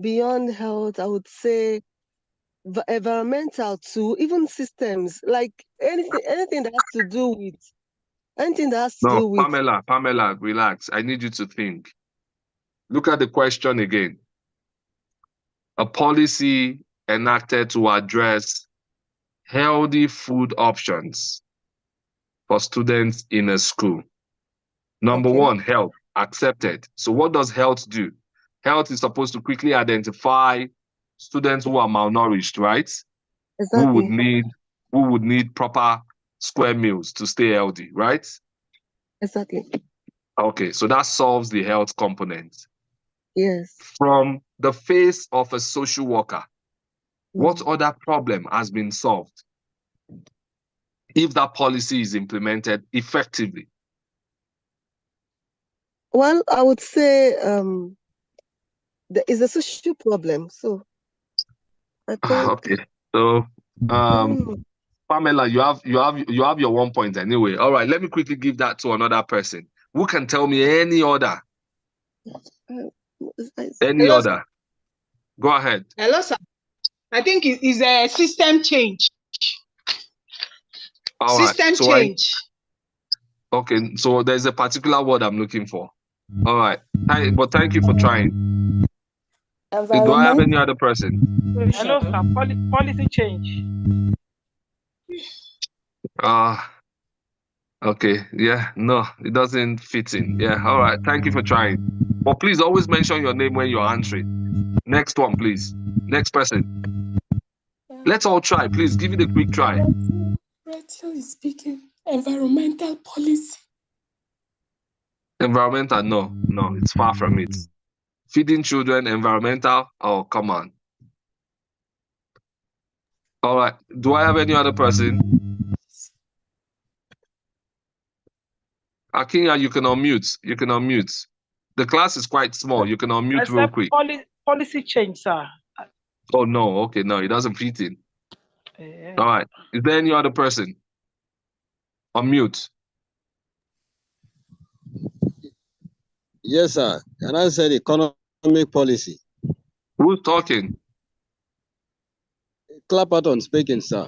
beyond health, I would say environmental too, even systems, like anything that has to do with Pamela, relax. I need you to think. Look at the question again. A policy enacted to address healthy food options for students in a school. Number one, health, accepted. So what does health do? Health is supposed to quickly identify students who are malnourished, right? Exactly. Who would need proper square meals to stay healthy, right? Exactly. Okay, so that solves the health component. Yes. From the face of a social worker, what other problem has been solved if that policy is implemented effectively? Well, I would say there is a social problem. So I think okay. So Pamela, you have your 1 point anyway. All right, let me quickly give that to another person. Who can tell me any other? Hello, Other? sir. Go ahead. Hello, sir. I think it is a system change. All right. System change. Okay, so there's a particular word I'm looking for. All right. But thank you for trying. Do I have any other person? Hello, sir. Policy change. Okay. Yeah, no, it doesn't fit in. Yeah, all right. Thank you for trying. But please always mention your name when you're answering. Next one, please. Next person. Let's all try. Please give it a quick try. Rachel is speaking. Environmental policy. Environmental, no, it's far from it. Feeding children, environmental, oh, come on. All right, do I have any other person? Akinya, you can unmute. The class is quite small. You can unmute real quick. Policy change, sir. Oh, no, okay, no, it doesn't fit in. All right, is there any other person? Unmute. Yes, sir. Can I say economic policy? Who's talking? Clapperton speaking, sir.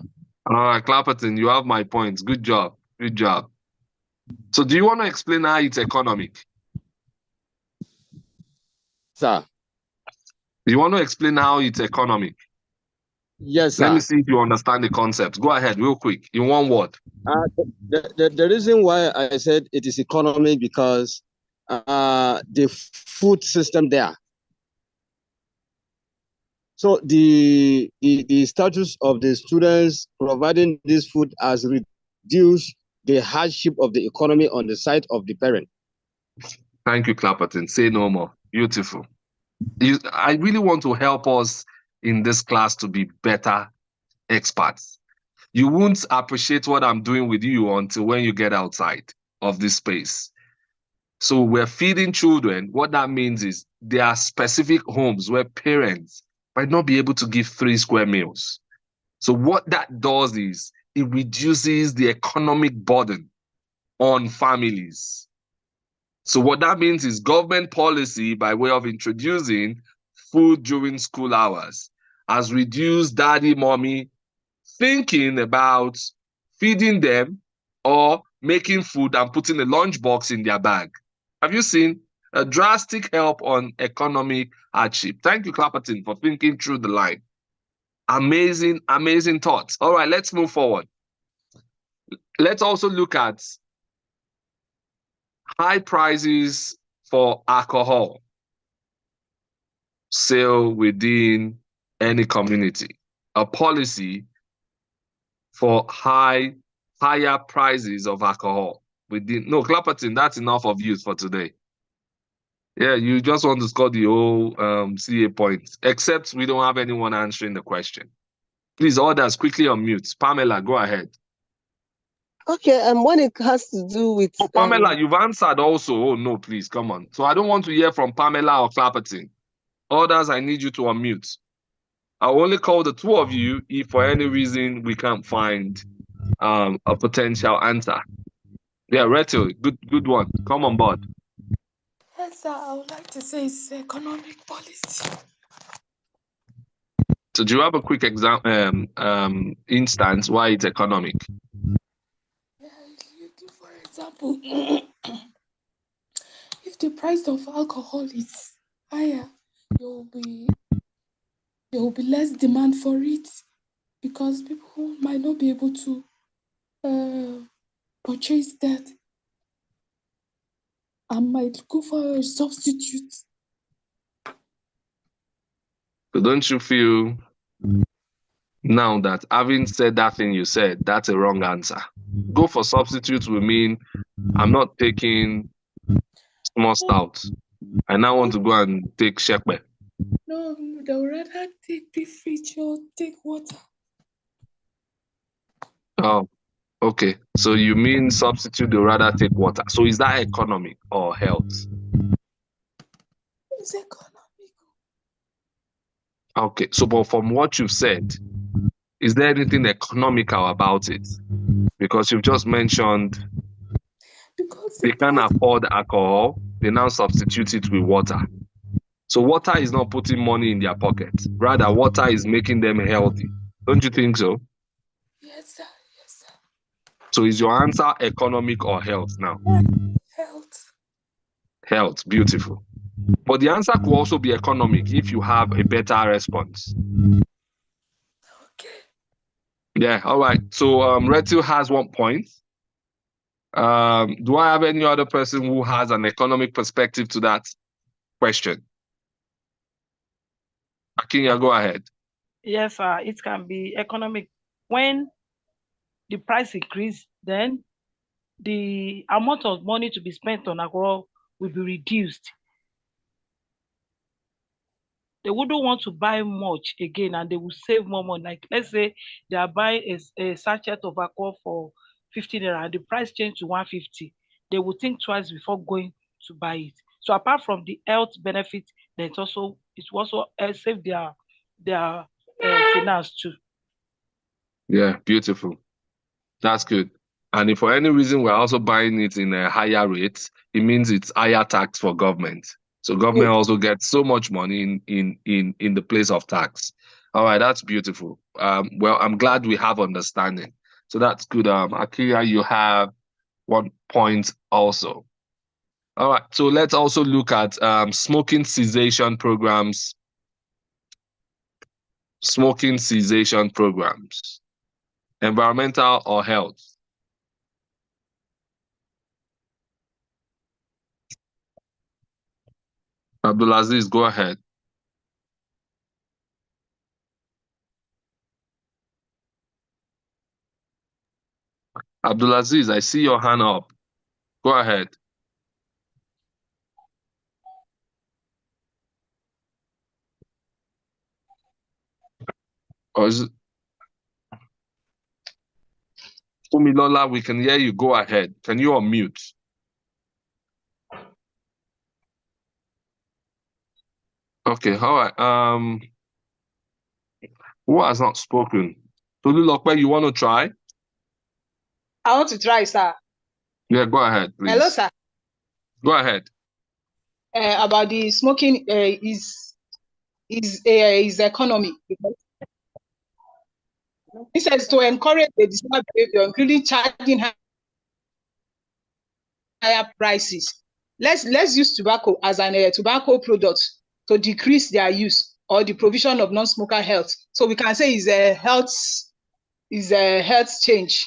All right, Clapperton, you have my points. Good job. Good job. So do you want to explain how it's economic? Sir. You want to explain how it's economic? Yes, sir. Let me see if you understand the concept. Go ahead, real quick, in one word. The reason why I said it is economic because the food system there. So the status of the students providing this food has reduced the hardship of the economy on the side of the parent. Thank you, Clapperton. Say no more. Beautiful. I really want to help us in this class to be better experts. You won't appreciate what I'm doing with you until when you get outside of this space. So we're feeding children. What that means is there are specific homes where parents might not be able to give 3 square meals. So what that does is it reduces the economic burden on families. So what that means is government policy, by way of introducing food during school hours, has reduced daddy, mommy thinking about feeding them or making food and putting a lunchbox in their bag. Have you seen a drastic help on economic hardship? Thank you, Clapperton, for thinking through the line. Amazing, amazing thoughts. All right, let's move forward. Let's also look at high prices for alcohol sale within any community. A policy for higher prices of alcohol within. No, Clapperton, that's enough of youth for today. Yeah, you just want to score the whole CA points, except we don't have anyone answering the question. Please, others, quickly unmute. Pamela, go ahead. Okay, when it has to do with Oh, Pamela, you've answered also. Oh, no, please, come on. So I don't want to hear from Pamela or Clapperton. Others, I need you to unmute. I'll only call the 2 of you if for any reason we can't find a potential answer. Yeah, Reto, good one. Come on board. Yes, sir. I would like to say it's economic policy. So do you have a quick instance why it's economic? Yeah, for example, if the price of alcohol is higher, there will be less demand for it because people might not be able to purchase that and might go for a substitute. So don't you feel now that having said that thing you said, that's a wrong answer? Go for substitutes will mean I'm not taking small stout. I now want to go and take shepe. No, they would rather take the fridge or take water. Oh, okay. So you mean substitute, they rather take water. So is that economic or health? It's economic. Okay. So, but from what you've said, is there anything economical about it? Because you've just mentioned Because they can't afford alcohol, they now substitute it with water. So water is not putting money in their pockets. Rather, water is making them healthy. Don't you think so? Yes, sir. Yes, sir. So is your answer economic or health now? Health. Health, beautiful. But the answer could also be economic if you have a better response. Okay. Yeah, all right. So Retu has 1 point. Do I have any other person who has an economic perspective to that question? Akinya, go ahead. Yes, it can be economic. When the price increase, then the amount of money to be spent on alcohol will be reduced. They wouldn't want to buy much again and they will save more money. Like, let's say they are buying a sachet of alcohol for 15 naira and the price changed to 150. They will think twice before going to buy it. So apart from the health benefit, then it will also save their finance too. Yeah, beautiful. That's good. And if for any reason we're also buying it in a higher rate, it means it's higher tax for government. So government also gets so much money in the place of tax. All right, that's beautiful. Well, I'm glad we have understanding. So that's good. Akira, you have 1 point also. All right, so let's also look at smoking cessation programs. Smoking cessation programs. Environmental or health? Abdulaziz, go ahead. Abdulaziz, I see your hand up. Go ahead. Or is it... Umilola, we can hear you. Go ahead. Can you unmute? Okay, all right. Who has not spoken? Tolulope, you want to try? I want to try, sir. Yeah, go ahead, please. Hello, sir. Go ahead. About the smoking is economy. It says to encourage the desired behavior, including charging higher prices. Let's use tobacco as an tobacco product to decrease their use or the provision of non-smoker health. So we can say is a health change,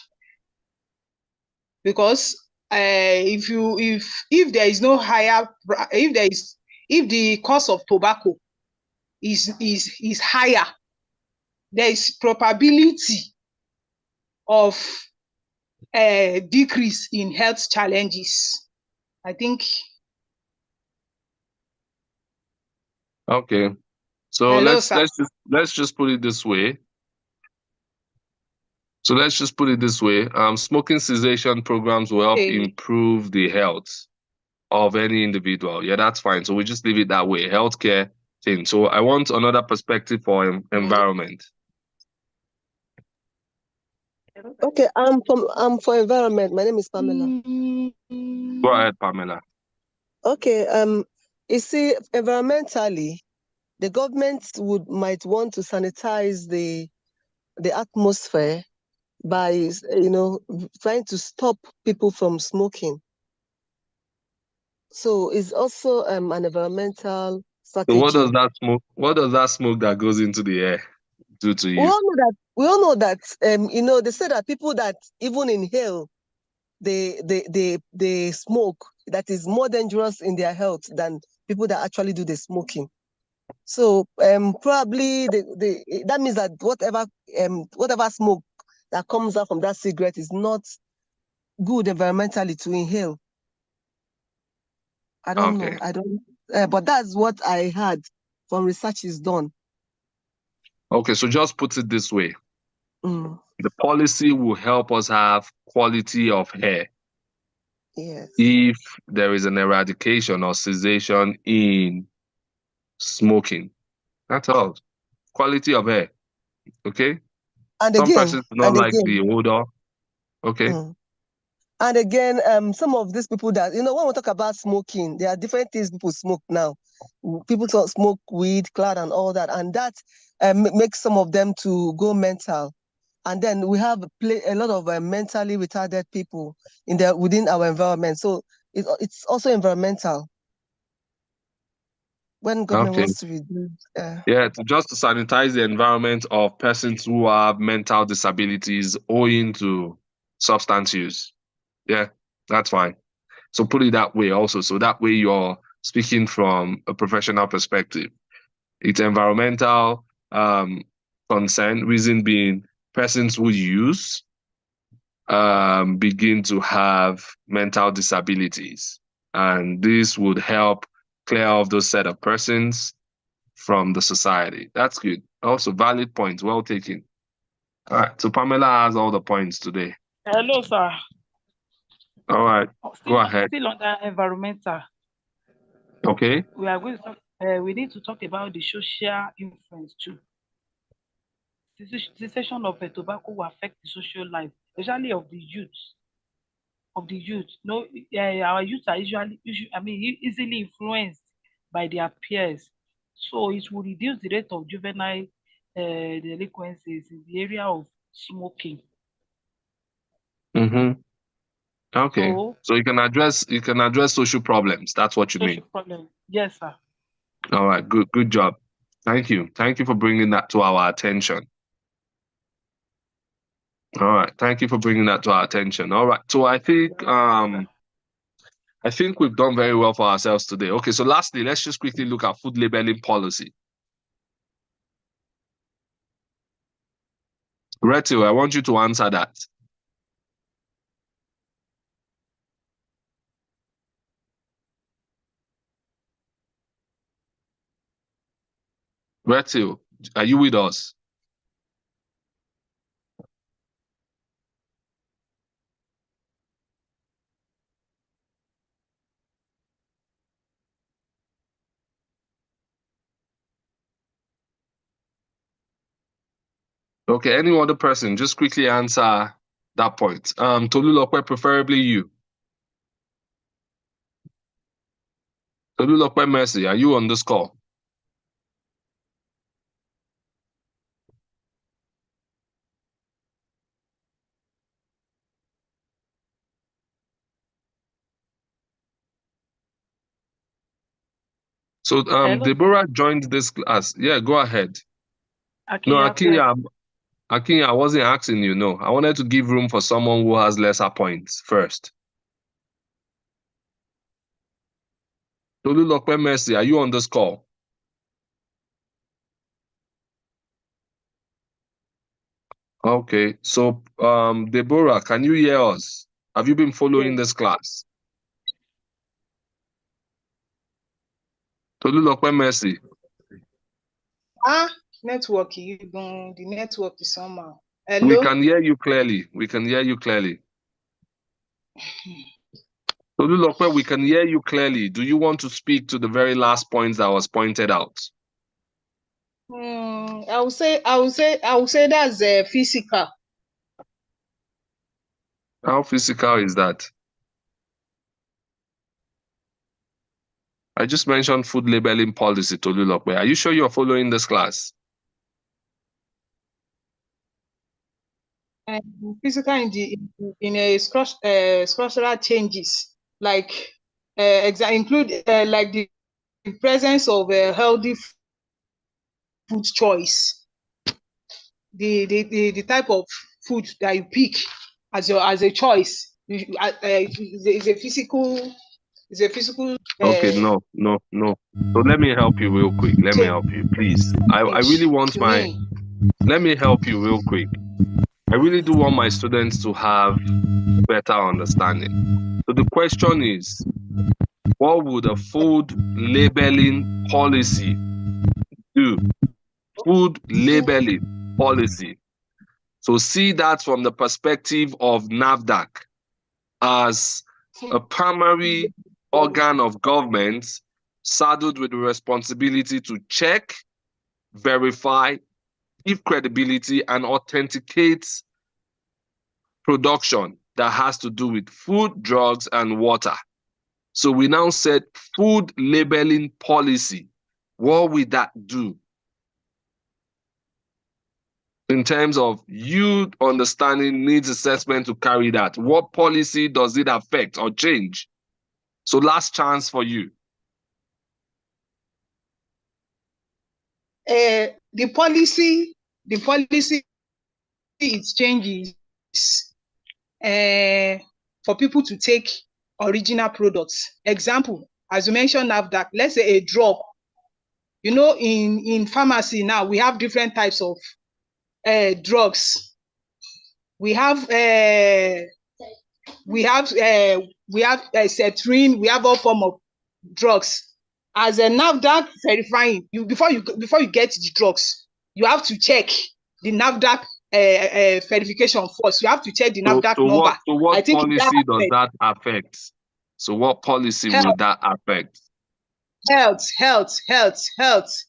because if there is no higher, if the cost of tobacco is higher, there is probability of a decrease in health challenges. I think. Okay. So Hello, let's just put it this way. So let's just put it this way. Smoking cessation programs will help improve the health of any individual. Yeah, that's fine. So we just leave it that way. Healthcare thing. So I want another perspective for environment. Okay, I'm for environment. My name is Pamela. Go ahead, Pamela. Okay, you see, environmentally, the government might want to sanitize the atmosphere by trying to stop people from smoking. So it's also an environmental strategy. So what does that smoke? What does that smoke that goes into the air do to you? We all know that they say that people that even inhale they smoke, that is more dangerous in their health than people that actually do the smoking. So probably that means that whatever smoke that comes out from that cigarette is not good environmentally to inhale. I don't know. I don't. But that's what I heard from research is done. Okay, so just put it this way. Mm. The policy will help us have quality of air. Yes. If there is an eradication or cessation in smoking. That's all. Quality of air. Okay? And Some again, persons do not like the odor. Okay. Mm. And again, some of these people that, when we talk about smoking, there are different things people smoke now. People smoke weed, cloud, and all that. And that makes some of them to go mental. And then we have a lot of mentally retarded people within our environment. So it's also environmental. When government wants to reduce. Just to sanitize the environment of persons who have mental disabilities owing to substance use. Yeah, that's fine. So put it that way also. So that way you're speaking from a professional perspective. It's environmental concern, reason being persons who use begin to have mental disabilities. And this would help clear off those set of persons from the society. That's good. Also, valid points. Well taken. All right. So Pamela has all the points today. Hello, sir. All right. Go ahead. Still under environmental. Okay. We are going to talk, we need to talk about the social influence too. Cessation of tobacco will affect the social life, especially of the youth. No, our youth are easily influenced by their peers. So it will reduce the rate of juvenile delinquencies in the area of smoking. Mm-hmm. Okay. So you can address social problems. That's what you mean. Social problem. Yes, sir. All right. Good job. Thank you. Thank you for bringing that to our attention. All right. Thank you for bringing that to our attention. All right. So I think we've done very well for ourselves today. Okay. So lastly, let's just quickly look at food labeling policy. Reto, I want you to answer that. Reto, are you with us? Okay, any other person, just quickly answer that point. Tolulope, preferably you. Tolulope Mercy, are you on this call? So Hello, Deborah joined this class. Yeah, go ahead. No, Akinya, Akinya, I wasn't asking you, no. I wanted to give room for someone who has lesser points first. Tolulope Mercy, are you on this call? Okay, so Deborah, can you hear us? Have you been following this class? Tolulope Mercy. Network, the network is somehow. We Hello? can hear you clearly. We can hear you clearly. Tolulope, we can hear you clearly. Do you want to speak to the very last points that was pointed out? I would say that's physical. How physical is that? I just mentioned food labeling policy, Tolulope. Are you sure you're following this class? Physical in a structural changes, like include like the presence of a healthy food choice, the type of food that you pick as a choice is a physical Okay, no. So let me help you real quick. Let me help you, please. I really want to me. let me help you real quick. I really do want my students to have better understanding. So the question is, what would a food labeling policy do? Food labeling policy. So see that from the perspective of NAFDAC as a primary organ of government saddled with the responsibility to check, verify, give credibility, and authenticate production that has to do with food, drugs, and water. So we now said food labeling policy. What will that do? In terms of you understanding needs assessment to carry that, what policy does it affect or change? So last chance for you. The policy it changes for people to take original products. Example, as you mentioned, NAFDAC, let's say a drug. You know, in pharmacy now, we have different types of drugs. We have Cetrine, we have all form of drugs. As a NAFDAC verifying, before you get the drugs, you have to check the NAFDAC verification first. You have to check the NAFDAC number. So what policy does that affect? So what policy will that affect? Health.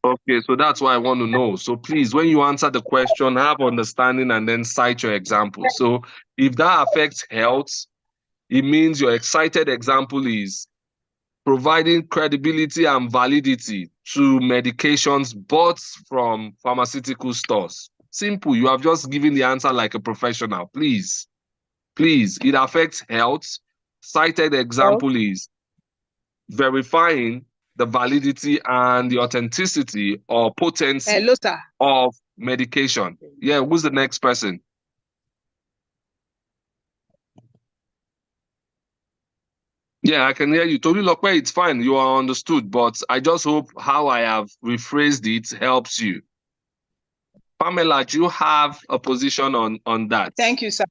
Okay, so that's what I want to know. So please, when you answer the question, have understanding and then cite your example. So if that affects health, it means your excited example is providing credibility and validity to medications bought from pharmaceutical stores. Simple. You have just given the answer like a professional. Please, it affects health. Cited example is verifying the validity and the authenticity or potency of medication. Yeah, who's the next person? Yeah, I can hear you. Tolulope, it's fine. You are understood, but I just hope how I have rephrased it helps you. Pamela, do you have a position on that? Thank you, sir.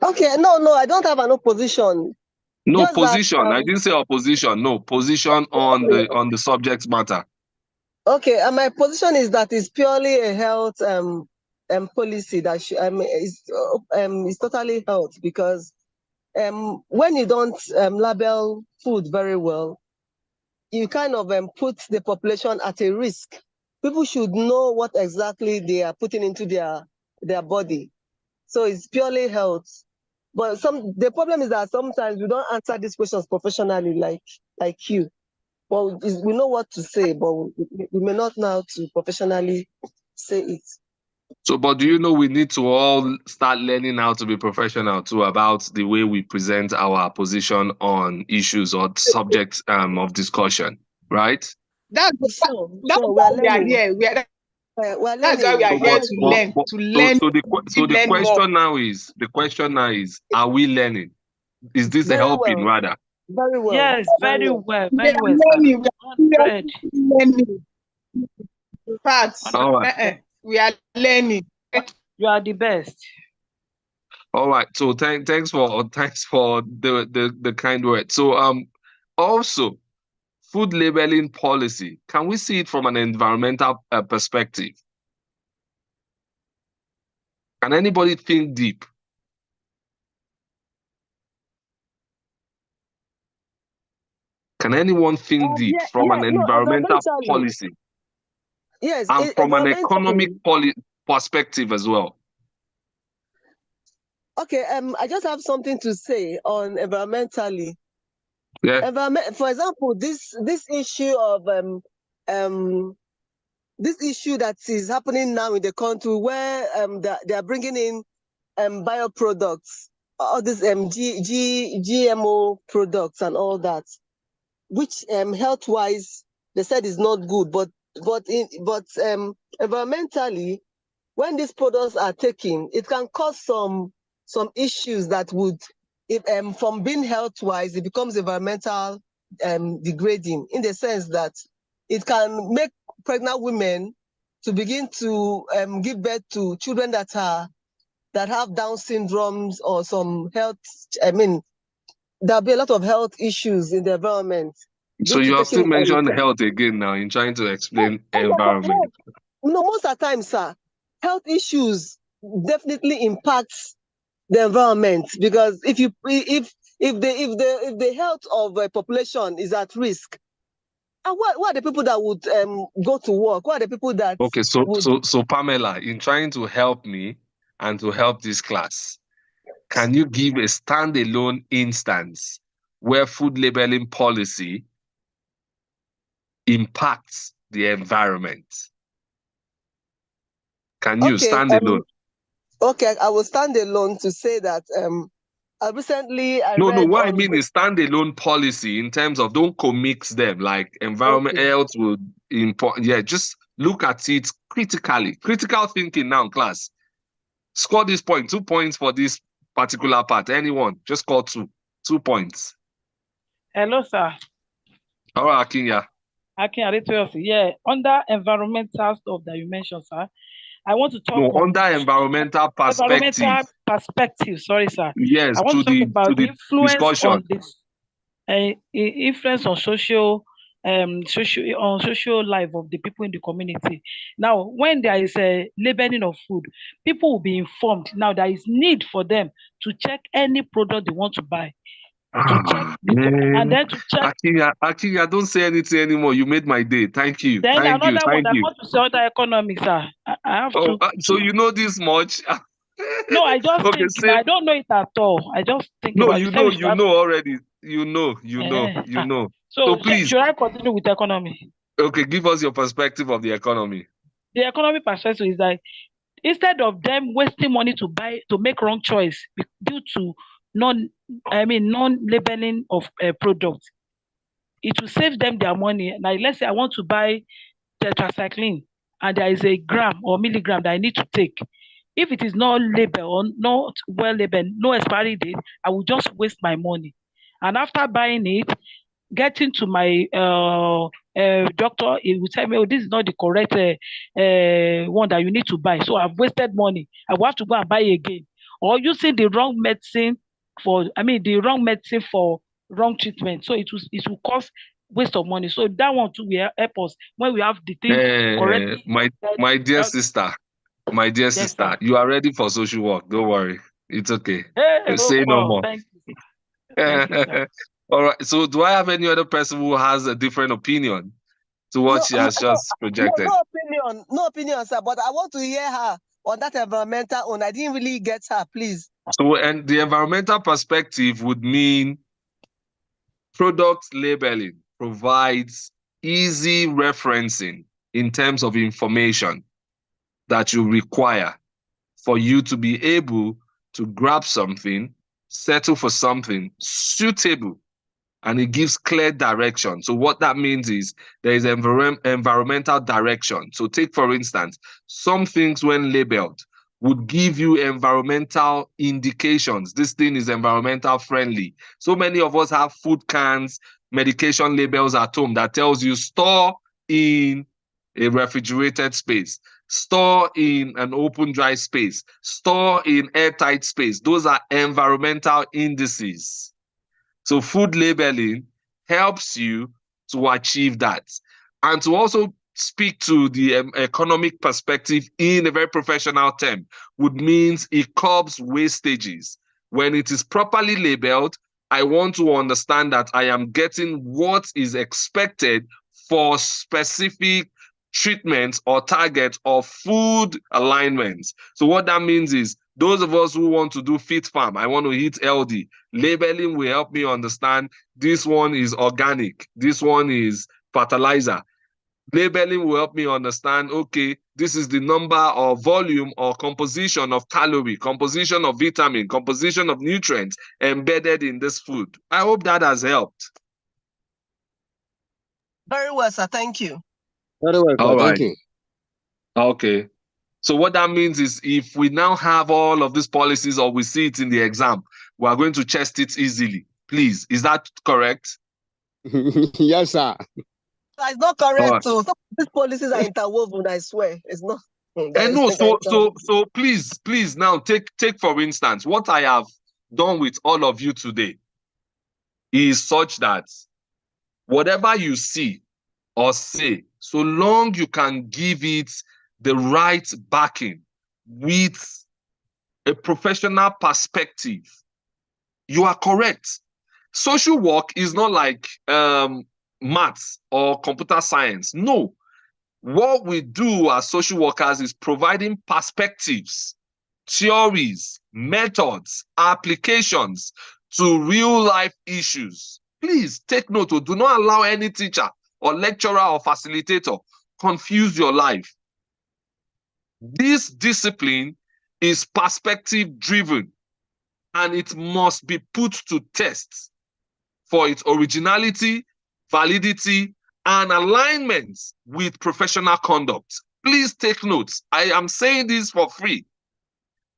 Okay, no, I don't have an opposition. No, Just position. that, I didn't say opposition. No, position on the subject matter. Okay, and my position is that it's purely a health policy that is totally health, because when you don't label food very well, you kind of put the population at a risk, people should know what exactly they are putting into their body. So it's purely health. But the problem is that sometimes we don't answer these questions professionally like you. Well, we know what to say, but we may not know how to professionally say it. So, but do you know we need to all start learning how to be professional too about the way we present our position on issues or subjects of discussion, right? That's Sure, that's we why are we are learning. here. We're That's why we learning. are here to learn, So the learn more. question now is, are we learning? Is this Very helping well. rather? Very well. Yes, very well, We very are well, sir. learning. We are 100. learning. In fact, All right. we are learning. You are the best. All right. So thanks for the kind word. So also food labeling policy. Can we see it from an environmental perspective? Can anybody think deep? Can anyone think deep from an environmental policy? Yes, and from an economic perspective as well? Okay, I just have something to say on environmentally. Yeah. For example, this issue of this issue that is happening now in the country where they are bringing in bioproducts, all these GMO products and all that, which health-wise they said is not good, but environmentally, when these products are taken, it can cause some issues that would, if from being health-wise, it becomes environmental degrading, in the sense that it can make pregnant women to begin to give birth to children that have Down syndromes or some health. There'll be a lot of health issues in the environment. So you have still mentioned health again now in trying to explain environment. No, most of the time, sir, health issues definitely impacts the environment, because if the health of a population is at risk, and what are the people that would go to work? What are the people that so Pamela, in trying to help me and to help this class, can you give a standalone instance where food labeling policy impacts the environment? Can you stand alone? Okay, I will stand alone to say that recently I read. No, what I mean is standalone policy in terms of don't commix them, like environment, health will important. Yeah, just look at it critically. Critical thinking now, class. Score this point, 2 points for this particular part. Anyone, just score 2 points. Hello, sir. All right, Akinya. Yeah, under environmental stuff that you mentioned, sir, I want to talk under environmental perspective. Environmental perspective, sorry, sir. Yes, I want to talk about the influence discussion. on this, influence on social life of the people in the community. Now, when there is a labeling of food, people will be informed. Now, there is need for them to check any product they want to buy. And then to check. Akinya, don't say anything anymore. You made my day. Thank you. Then Thank another you. one, I want to say other economics, sir. I have to. So you know this much? No, I just think. I don't know it at all. I just think. No, about you it. know already. You know. So please. Should I continue with economy? Okay, give us your perspective of the economy. The economy perspective is that instead of them wasting money to make wrong choice due to non-labeling of products, it will save them their money. Like, let's say I want to buy tetracycline and there is a gram or milligram that I need to take. If it is not labeled or not well labeled, no expiry date, I will just waste my money. And after buying it, getting to my doctor, he will tell me, oh, this is not the correct one that you need to buy. So I've wasted money. I will have to go and buy again. Or using the wrong medicine for wrong treatment. So it will cause waste of money. So that one too will help us when we have the thing correctly. My dear sister, you are ready for social work. Don't worry. It's okay. Say no more. Thank you. Thank you, sir. All right. So do I have any other person who has a different opinion? to what she has just projected. No opinion, sir. But I want to hear her on that environmental one. I didn't really get her, please. So, and the environmental perspective would mean product labeling provides easy referencing in terms of information that you require for you to be able to grab something, settle for something suitable, and it gives clear direction. So what that means is there is environmental direction. So take, for instance, some things when labeled would give you environmental indications. This thing is environmental friendly. So many of us have food cans, medication labels at home that tells you store in a refrigerated space, store in an open dry space, store in airtight space. Those are environmental indices. So food labeling helps you to achieve that. And to also speak to the economic perspective in a very professional term would means it curbs wastages. When it is properly labeled, I want to understand that I am getting what is expected for specific treatments or targets of food alignments. So what that means is those of us who want to do fit farm, I want to eat healthy, labeling will help me understand this one is organic, this one is fertilizer. Labeling will help me understand, okay, this is the number or volume or composition of calorie, composition of vitamin, composition of nutrients embedded in this food. I hope that has helped. Very well, sir. Thank you. Very well, sir. Thank you. Okay. So what that means is if we now have all of these policies or we see it in the exam, we are going to test it easily. Please, is that correct? Yes, sir. It's not correct. So some of these policies are interwoven, I swear. It's not. And no, so please now take for instance, what I have done with all of you today is such that whatever you see or say, so long you can give it the right backing with a professional perspective, you are correct. Social work is not like maths or computer science. No. What we do as social workers is providing perspectives, theories, methods, applications to real life issues. Please take note. Do not allow any teacher or lecturer or facilitator confuse your life. This discipline is perspective driven and it must be put to test for its originality, validity, and alignment with professional conduct. Please take notes. I am saying this for free.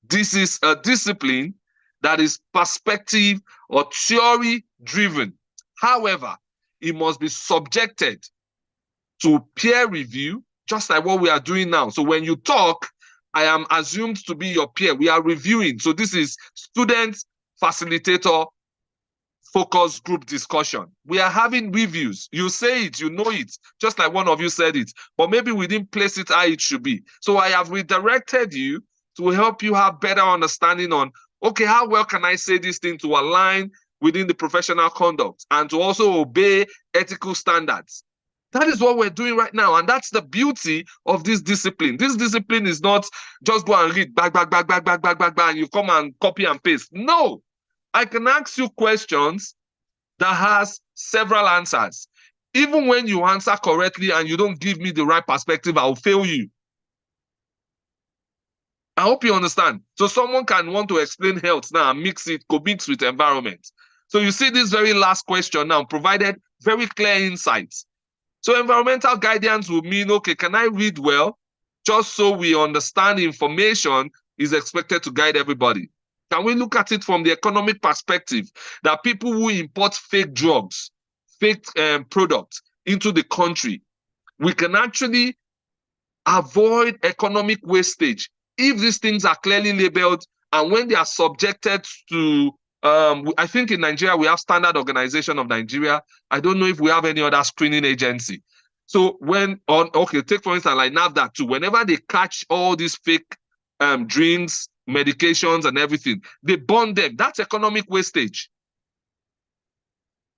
This is a discipline that is perspective or theory driven. However, it must be subjected to peer review, just like what we are doing now. So when you talk, I am assumed to be your peer. We are reviewing. So this is student, facilitator, focus group discussion. We are having reviews. You say it, you know it, just like one of you said it, but maybe we didn't place it how it should be. So I have redirected you to help you have better understanding on, okay, how well can I say this thing to align within the professional conduct and to also obey ethical standards. That is what we're doing right now. And that's the beauty of this discipline. This discipline is not just go and read, bang, and you come and copy and paste. No, I can ask you questions that has several answers. Even when you answer correctly and you don't give me the right perspective, I'll fail you. I hope you understand. So someone can want to explain health now and co-mix with environment. So you see this very last question now provided very clear insights. So environmental guidance will mean, okay, can I read well? Just so we understand information is expected to guide everybody. Can we look at it from the economic perspective that people who import fake drugs, fake products into the country, we can actually avoid economic wastage if these things are clearly labeled and when they are subjected to, I think in Nigeria, we have Standard Organization of Nigeria. I don't know if we have any other screening agency. So take for instance, like NAFDAC too, whenever they catch all these fake drinks, medications and everything, they burn them. That's economic wastage.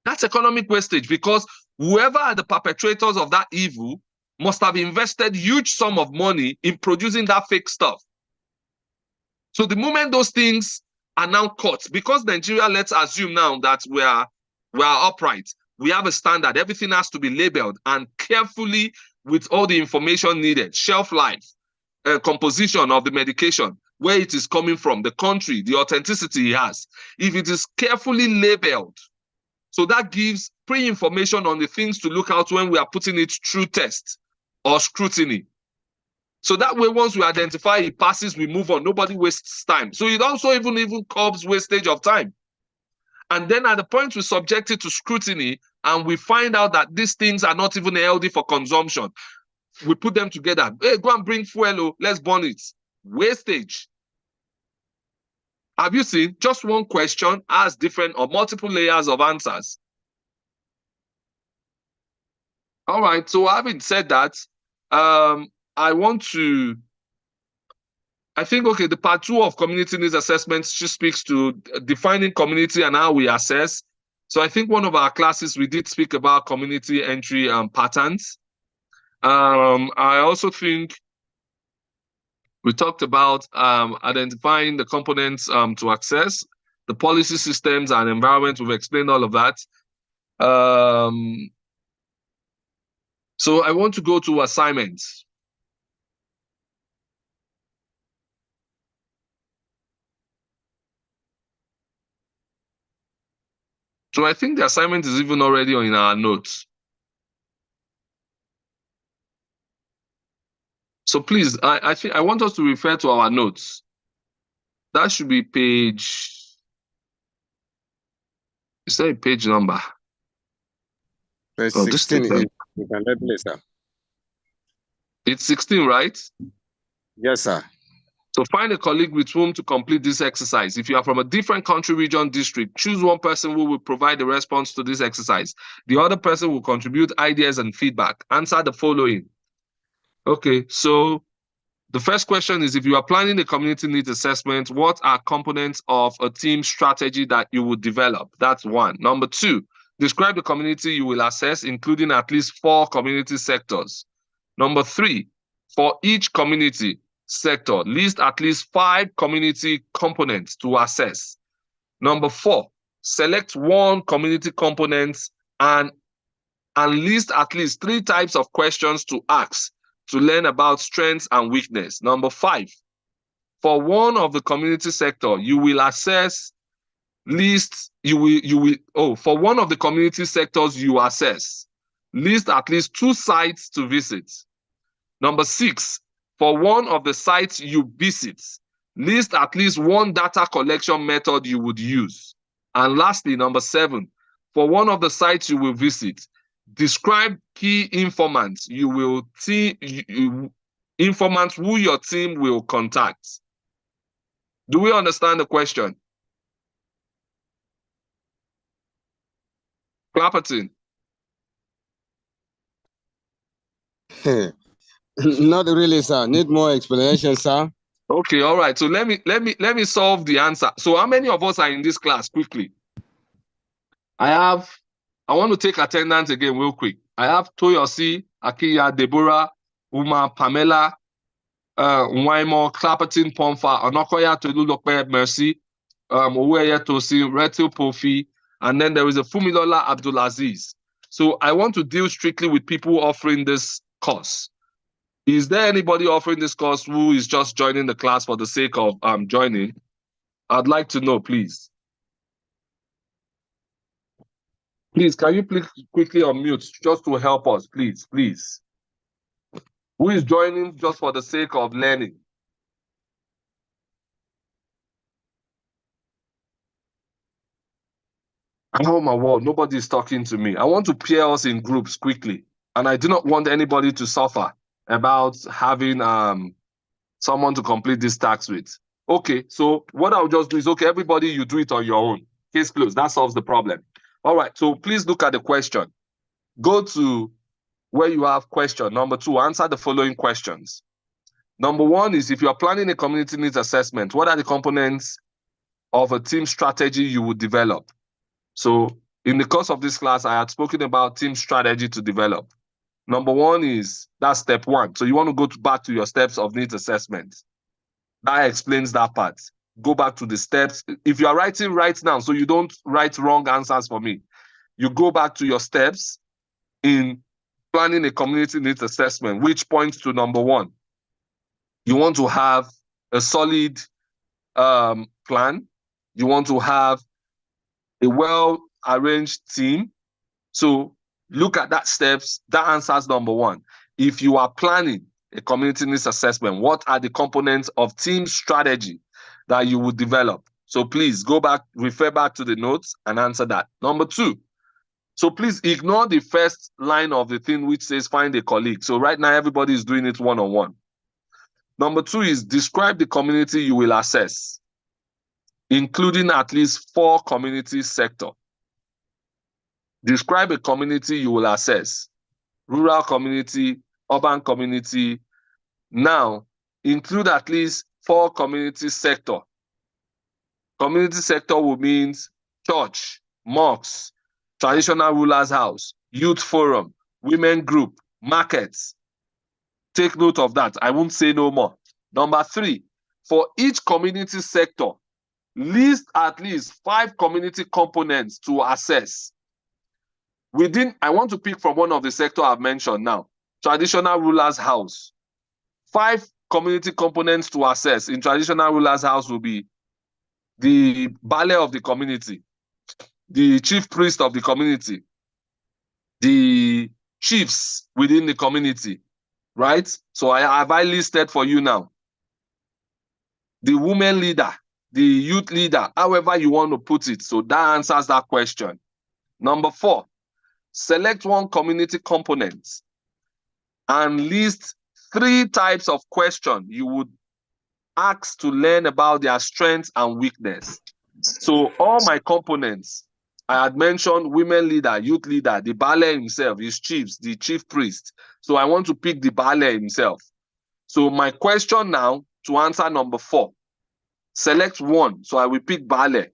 That's economic wastage because whoever are the perpetrators of that evil must have invested huge sum of money in producing that fake stuff. So the moment those things are now caught, because Nigeria, let's assume now that we are upright, we have a standard, everything has to be labeled and carefully with all the information needed, shelf life, composition of the medication, where it is coming from, the country, the authenticity it has. If it is carefully labeled, so that gives pre-information on the things to look out when we are putting it through test or scrutiny. So that way, once we identify it passes, we move on. Nobody wastes time. So it also even curbs wastage of time. And then at the point we subject it to scrutiny and we find out that these things are not even healthy for consumption, we put them together. Hey, go and bring fuel, let's burn it. Wastage. Have you seen? Just one question has different or multiple layers of answers. All right, so having said that, I think, okay, the part 2 of community needs assessments just speaks to defining community and how we assess. So I think one of our classes, we did speak about community entry patterns. I also think we talked about identifying the components to access, the policy systems and environment. We've explained all of that. So I want to go to assignments. So I think the assignment is even already in our notes. So please, I think I want us to refer to our notes. That should be page. Is there a page number? Page Oh, 16 is, you can let me, sir. It's 16, right? Yes, sir. So find a colleague with whom to complete this exercise. If you are from a different country, region, district, choose one person who will provide the response to this exercise. The other person will contribute ideas and feedback. Answer the following. Okay, so the first question is, if you are planning a community needs assessment, what are components of a team strategy that you would develop? That's one. Number 2, describe the community you will assess, including at least 4 community sectors. Number 3, for each community sector, list at least 5 community components to assess. Number 4, select 1 community component and list at least 3 types of questions to ask to learn about strengths and weakness. Number 5, for one of the community sector, you will assess for one of the community sectors you assess, list at least 2 sites to visit. Number 6, for one of the sites you visit, list at least 1 data collection method you would use. And lastly, number 7, for one of the sites you will visit, describe key informants informants who your team will contact. Do we understand the question? Clapperton. Not really, sir. Need more explanation, sir. Okay, all right. So let me solve the answer. So how many of us are in this class? Quickly. I want to take attendance again real quick. I have Toyosi, Akiya, Deborah, Uma, Pamela, Nwaimo, Clapperton, Pomfa, Onokoya, Tolulope, Mercy, Oweye Tosi, Retil Pofi, and then there is a Fumilola Abdulaziz. So I want to deal strictly with people offering this course. Is there anybody offering this course who is just joining the class for the sake of joining? I'd like to know, please. Please, can you please quickly unmute just to help us, please, please? Who is joining just for the sake of learning? Oh my word, nobody is talking to me. I want to pair us in groups quickly. And I do not want anybody to suffer about having someone to complete this task with. Okay, so what I'll just do is, okay, everybody, you do it on your own. Case closed. That solves the problem. All right, so please look at the question. Go to where you have question. Number 2, answer the following questions. Number 1 is, if you are planning a community needs assessment, what are the components of a team strategy you would develop? So In the course of this class, I had spoken about team strategy to develop. Number one is, that's step one. So you want to go back to your steps of needs assessment. That explains that part. Go back to the steps. If you are writing right now, so you don't write wrong answers for me, you go back to your steps in planning a community needs assessment, which points to number one. You want to have a solid plan. You want to have a well-arranged team. So look at that steps. That answers number one. If you are planning a community needs assessment, what are the components of team strategy that you would develop? So please go back, refer back to the notes and answer that. Number two, so please ignore the first line of the thing which says find a colleague. So right now, everybody is doing it one-on-one. Number two is describe the community you will assess, including at least 4 community sectors. Describe a community you will assess. Rural community, urban community. Now, include at least 4 community sectors. Community sector will mean church, mosques, traditional rulers' house, youth forum, women group, markets. Take note of that. I won't say no more. Number 3, for each community sector, list at least 5 community components to assess. I want to pick from one of the sectors I've mentioned now. Traditional rulers' house. 5 community components to assess in traditional rulers' house will be the Baale of the community, the chief priest of the community, the chiefs within the community, right? So I listed for you now. The women leader, the youth leader, however you want to put it. So that answers that question. Number 4, select one community component and list 3 types of questions you would ask to learn about their strengths and weakness. So all my components, I had mentioned women leader, youth leader, the Baale himself, his chiefs, the chief priest. So I want to pick the Baale himself. So my question now to answer number 4, select one. So I will pick Baale.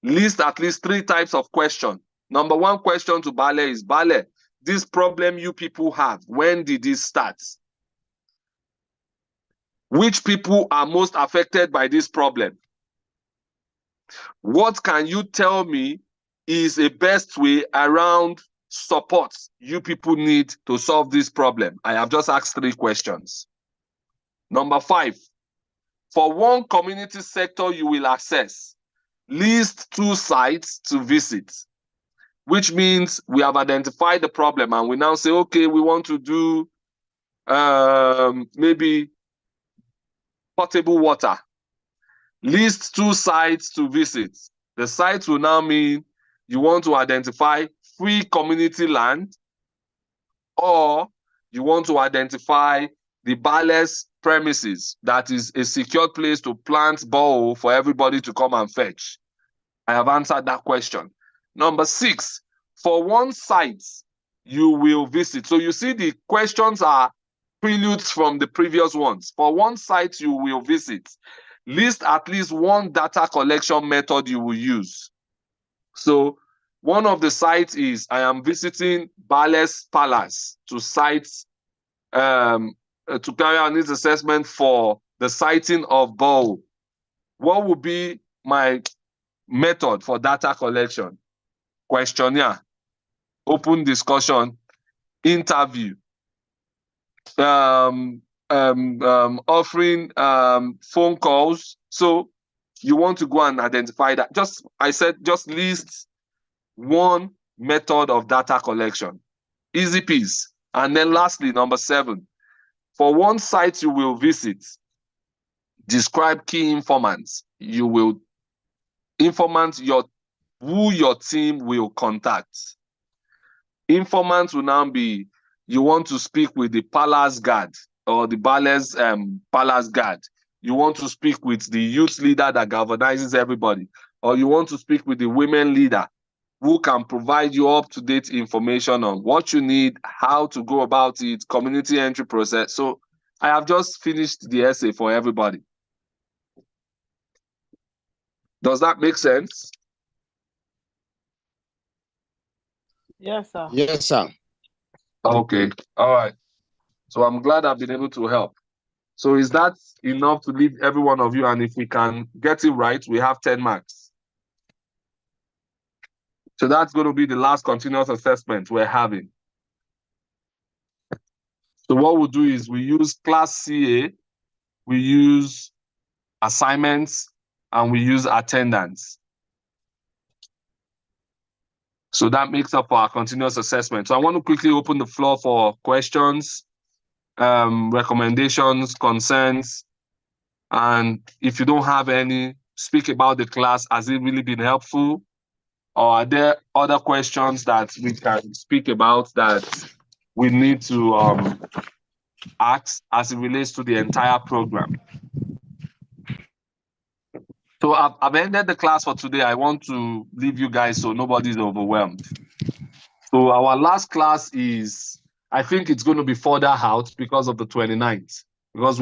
List at least 3 types of questions. Number 1 question to Baale is, Baale, this problem you people have, when did this start? Which people are most affected by this problem? What can you tell me is a best way around support you people need to solve this problem? I have just asked 3 questions. Number 5, for one community sector you will assess, list 2 sites to visit, which means we have identified the problem and we now say, okay, we want to do maybe potable water. List 2 sites to visit. The sites will now mean you want to identify free community land, or you want to identify the Baale's premises, that is a secured place to plant borehole for everybody to come and fetch. I have answered that question. Number 6, for one site you will visit. So you see the questions are preludes from the previous ones. For one site you will visit, list at least 1 data collection method you will use. So one of the sites is, I am visiting Baale's Palace to carry out needs assessment for the siting of borehole. What would be my method for data collection? Questionnaire, open discussion, interview, offering phone calls. So you want to go and identify that. I said just list 1 method of data collection. Easy piece. And then lastly, number 7, for one site you will visit, describe key informants. You will who your team will contact. Informants will now be, you want to speak with the palace guard or the Baale's palace guard. You want to speak with the youth leader that galvanizes everybody, or you want to speak with the women leader who can provide you up-to-date information on what you need, how to go about it, community entry process. So I have just finished the essay for everybody. Does that make sense? Yes, sir. Yes, sir. Okay. All right. So I'm glad I've been able to help. So is that enough to leave every one of you? And if we can get it right, we have 10 marks. So that's going to be the last continuous assessment we're having. So what we'll do is we use class CA, we use assignments, and we use attendance. So that makes up our continuous assessment. So I want to quickly open the floor for questions, recommendations, concerns, and if you don't have any, speak about the class. Has it really been helpful? Or are there other questions that we can speak about that we need to ask as it relates to the entire program? So I've ended the class for today. I want to leave you guys so nobody's overwhelmed. So our last class is, I think it's going to be further out because of the 29th, because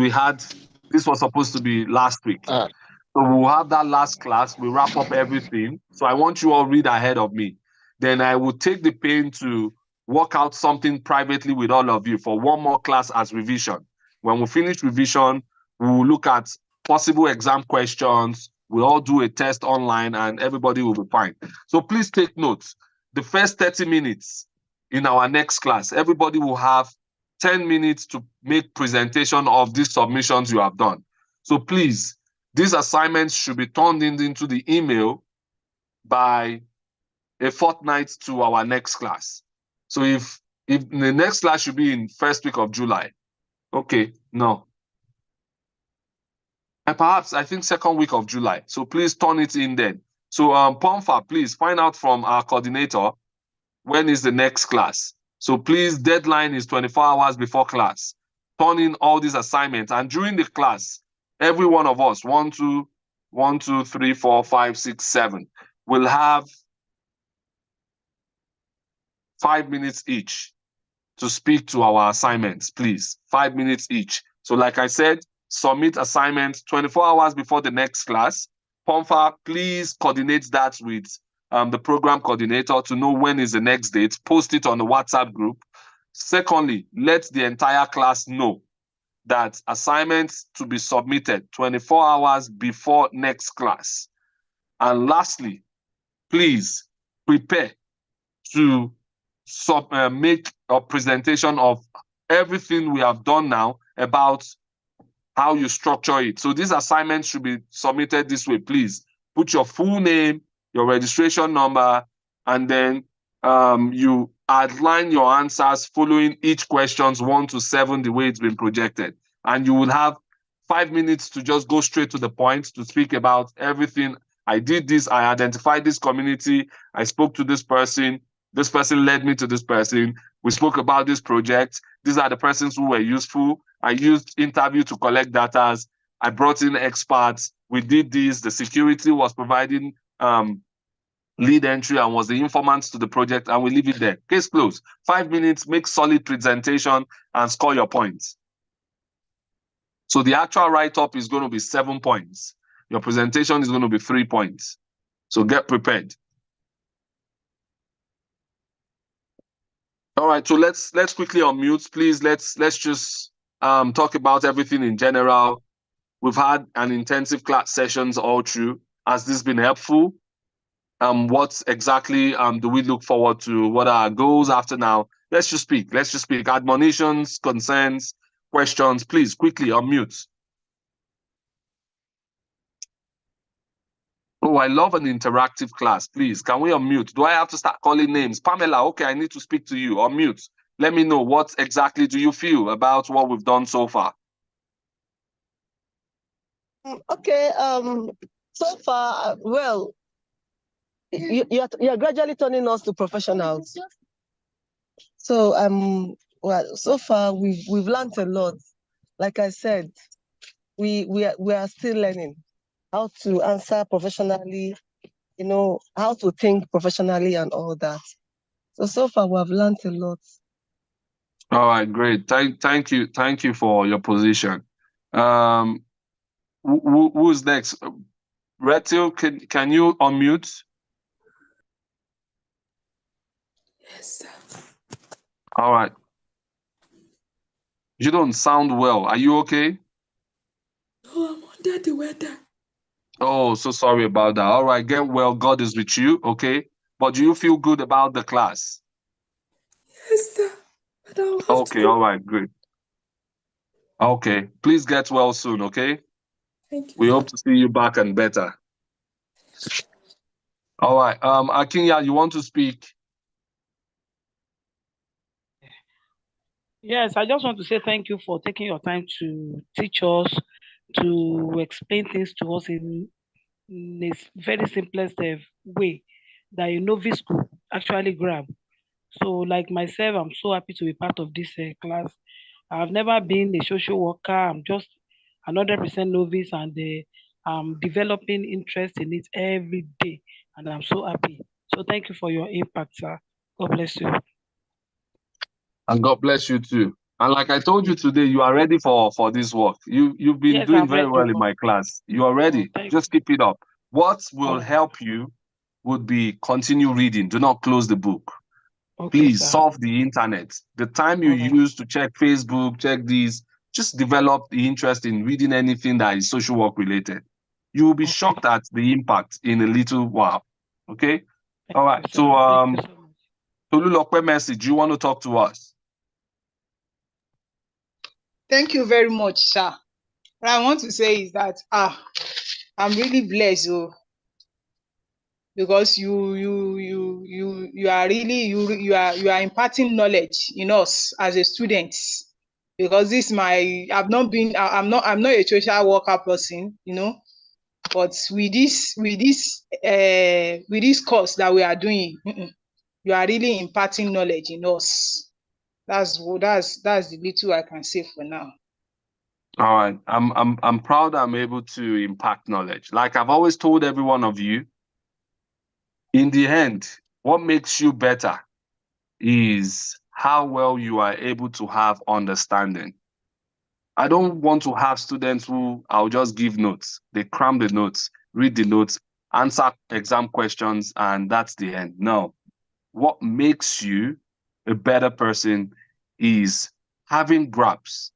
this was supposed to be last week. So we'll have that last class. We wrap up everything. So I want you all read ahead of me. Then I will take the pain to work out something privately with all of you for one more class as revision. When we finish revision, we will look at possible exam questions. We'll all do a test online and everybody will be fine. So please take notes. The first 30 minutes in our next class, everybody will have 10 minutes to make presentation of these submissions you have done. So please, these assignments should be turned into the email by a fortnight to our next class. So if the next class should be in first week of July, okay, no. And perhaps I think second week of July. So please turn it in then. So Pomfa, please find out from our coordinator when is the next class. So please, deadline is 24 hours before class. Turn in all these assignments. And during the class, every one of us, 1, 2, 3, 4, 5, 6, 7, will have 5 minutes each to speak to our assignments, please. 5 minutes each. So like I said, submit assignments 24 hours before the next class. Pomfa, please coordinate that with the program coordinator to know when is the next date. Post it on the WhatsApp group. Secondly, let the entire class know that assignments to be submitted 24 hours before next class. And lastly, please prepare to make a presentation of everything we have done now about how you structure it. So these assignments should be submitted this way. Please put your full name, your registration number, and then you outline your answers following each questions 1 to 7, the way it's been projected. And you will have 5 minutes to just go straight to the point to speak about everything. I did this, I identified this community, I spoke to this person led me to this person, we spoke about this project, these are the persons who were useful, I used interview to collect data, I brought in experts, we did this, the security was providing lead entry and was the informant to the project, and we leave it there. Case closed. 5 minutes, make solid presentation and score your points. So the actual write-up is going to be 7 points. Your presentation is going to be 3 points. So get prepared. All right, so let's quickly unmute, please. Let's just talk about everything in general. We've had an intensive class sessions all through. Has this been helpful? What exactly do we look forward to? What are our goals after now? Let's just speak. Admonitions, concerns, questions. Please quickly unmute. Oh, I love an interactive class. Please, can we unmute? Do I have to start calling names? Pamela, okay, I need to speak to you. Unmute. Let me know, what exactly do you feel about what we've done so far? Okay, so far, well, you're gradually turning us to professionals. So well, so far we've learned a lot. Like I said, we are still learning how to answer professionally, how to think professionally and all that. So far we have learned a lot. All right, great. Thank you for your position. Who's next? Retil, can you unmute? Yes, sir. All right. You don't sound well. Are you okay? No, I'm under the weather. Oh, so sorry about that. All right, get well. God is with you, okay? But do you feel good about the class? Yes, sir. But I'll have Okay, to all go. right, great. Okay, please get well soon, okay? Thank you, We sir. hope to see you back and better. All right. Akinya, you want to speak? Yes, I just want to say thank you for taking your time to teach us, to explain things to us in a very simplest way that a novice could actually grab. So, like myself, I'm so happy to be part of this class. I've never been a social worker. I'm just 100% novice, and I'm developing interest in it every day, and I'm so happy. So, thank you for your impact, sir. God bless you. And God bless you too. And like I told you today, you are ready for this work. You've been Yes, doing I'm very ready. well in my class. You are Oh, ready. thank Just keep it up. What will All right. help you would be continue reading. Do not close the book. Okay, Please sir. solve the internet. The time you All right. use to check Facebook, check these, just develop the interest in reading anything that is social work related. You will be Okay. shocked at the impact in a little while. Okay? All Thank right. you, sir. So Thank you so much. Tolulope message, you want to talk to us? Thank you very much, sir. What I want to say is that I'm really blessed, because you are really you are imparting knowledge in us as a student. Because this I'm not a social worker person, but with this course that we are doing, you are really imparting knowledge in us. That's the little I can say for now. All right. I'm proud I'm able to impact knowledge. Like I've always told every one of you, in the end, what makes you better is how well you are able to have understanding. I don't want to have students who I'll just give notes. They cram the notes, read the notes, answer exam questions, and that's the end. No. What makes you a better person is having grasps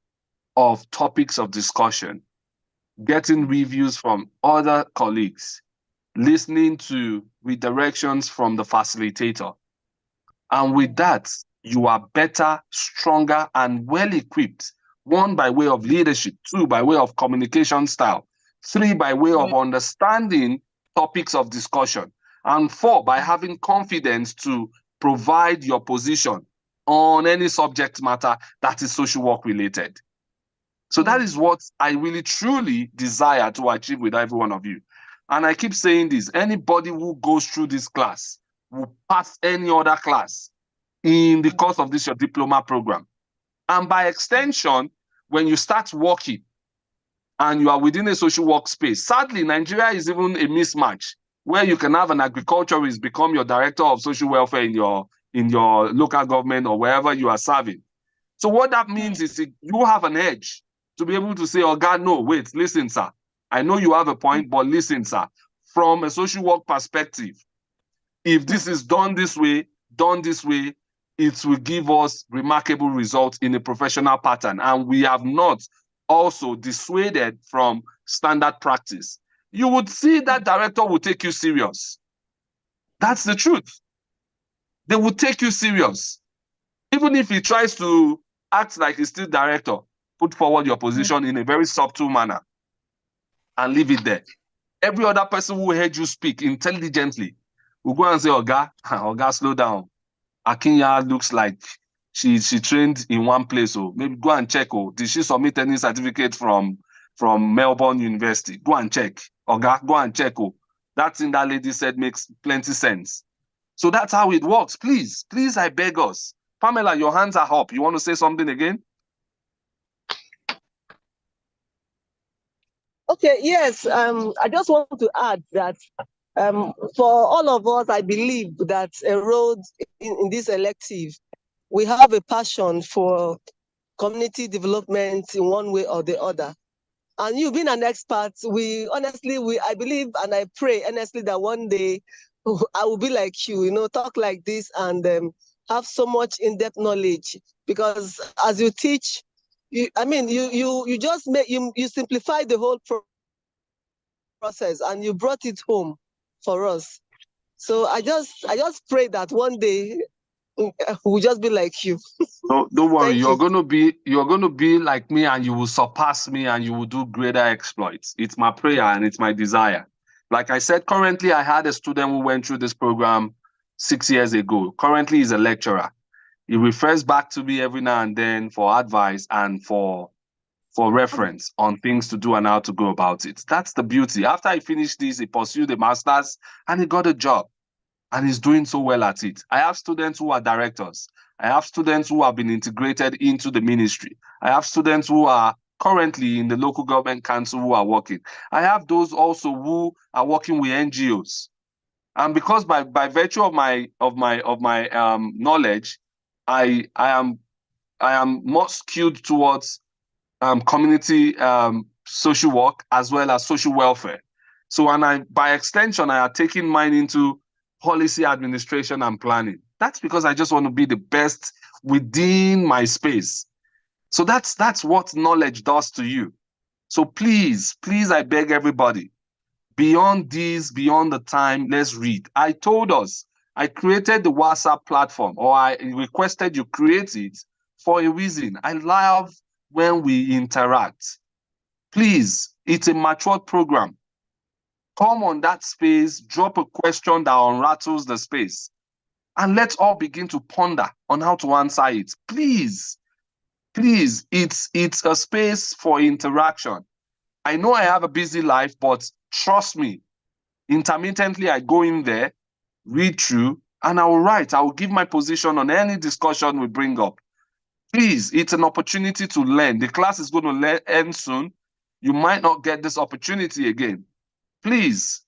of topics of discussion, getting reviews from other colleagues, listening to redirections from the facilitator. And with that, you are better, stronger, and well equipped. One, by way of leadership. Two, by way of communication style. Three, by way of understanding topics of discussion. And four, by having confidence to provide your position on any subject matter that is social work related. So that is what I really truly desire to achieve with every one of you. And I keep saying this, anybody who goes through this class will pass any other class in the course of this your diploma program. And by extension, when you start working and you are within a social work space, sadly, Nigeria is even a mismatch where you can have an agriculturist become your director of social welfare in your local government or wherever you are serving. So what that means is you have an edge to be able to say, oh God, no, wait, listen, sir. I know you have a point, but listen, sir, from a social work perspective, if this is done this way, it will give us remarkable results in a professional pattern. And we have not also dissuaded from standard practice. You would see that director will take you serious. That's the truth. They will take you serious. Even if he tries to act like he's still director, put forward your position in a very subtle manner and leave it there. Every other person who heard you speak intelligently will go and say, Oga, slow down. Akinya looks like she trained in one place. Oh, maybe go and check. Oh, did she submit any certificate from Melbourne University? Go and check. Oga, go and check. Oh, that thing that lady said makes plenty sense. So that's how it works. Please, I beg us. Pamela, your hands are up. You want to say something again? Okay, yes. I just want to add that for all of us, I believe that enrolled in this elective, we have a passion for community development in one way or the other. And you being an expert, I believe and I pray honestly that one day I will be like you, talk like this and have so much in-depth knowledge, because as you teach, you just make you simplify the whole process and you brought it home for us. So I just pray that one day we'll just be like you. Don't worry, Thank you're you. going to be like me, and you will surpass me, and you will do greater exploits. It's my prayer and it's my desire. Like I said, currently I had a student who went through this program 6 years ago. Currently he's a lecturer. He refers back to me every now and then for advice and for reference on things to do and how to go about it. That's the beauty. After he finished this, he pursued a master's and he got a job, and he's doing so well at it. I have students who are directors. I have students who have been integrated into the ministry. I have students who are currently in the local government council who are working. I have those also who are working with NGOs. And because by virtue of my knowledge, I am more skewed towards community social work as well as social welfare. So, and by extension, I are taking mine into policy administration and planning. That's because I just want to be the best within my space. So that's what knowledge does to you. So please, I beg everybody, beyond the time, let's read. I told us, I created the WhatsApp platform, or I requested you create it for a reason. I love when we interact. Please, it's a matured program. Come on that space, drop a question that unrattles the space, and let's all begin to ponder on how to answer it. Please, it's a space for interaction. I know I have a busy life, but trust me, intermittently I go in there, read through, and I will write. I will give my position on any discussion we bring up. Please, it's an opportunity to learn. The class is going to end soon. You might not get this opportunity again. Please,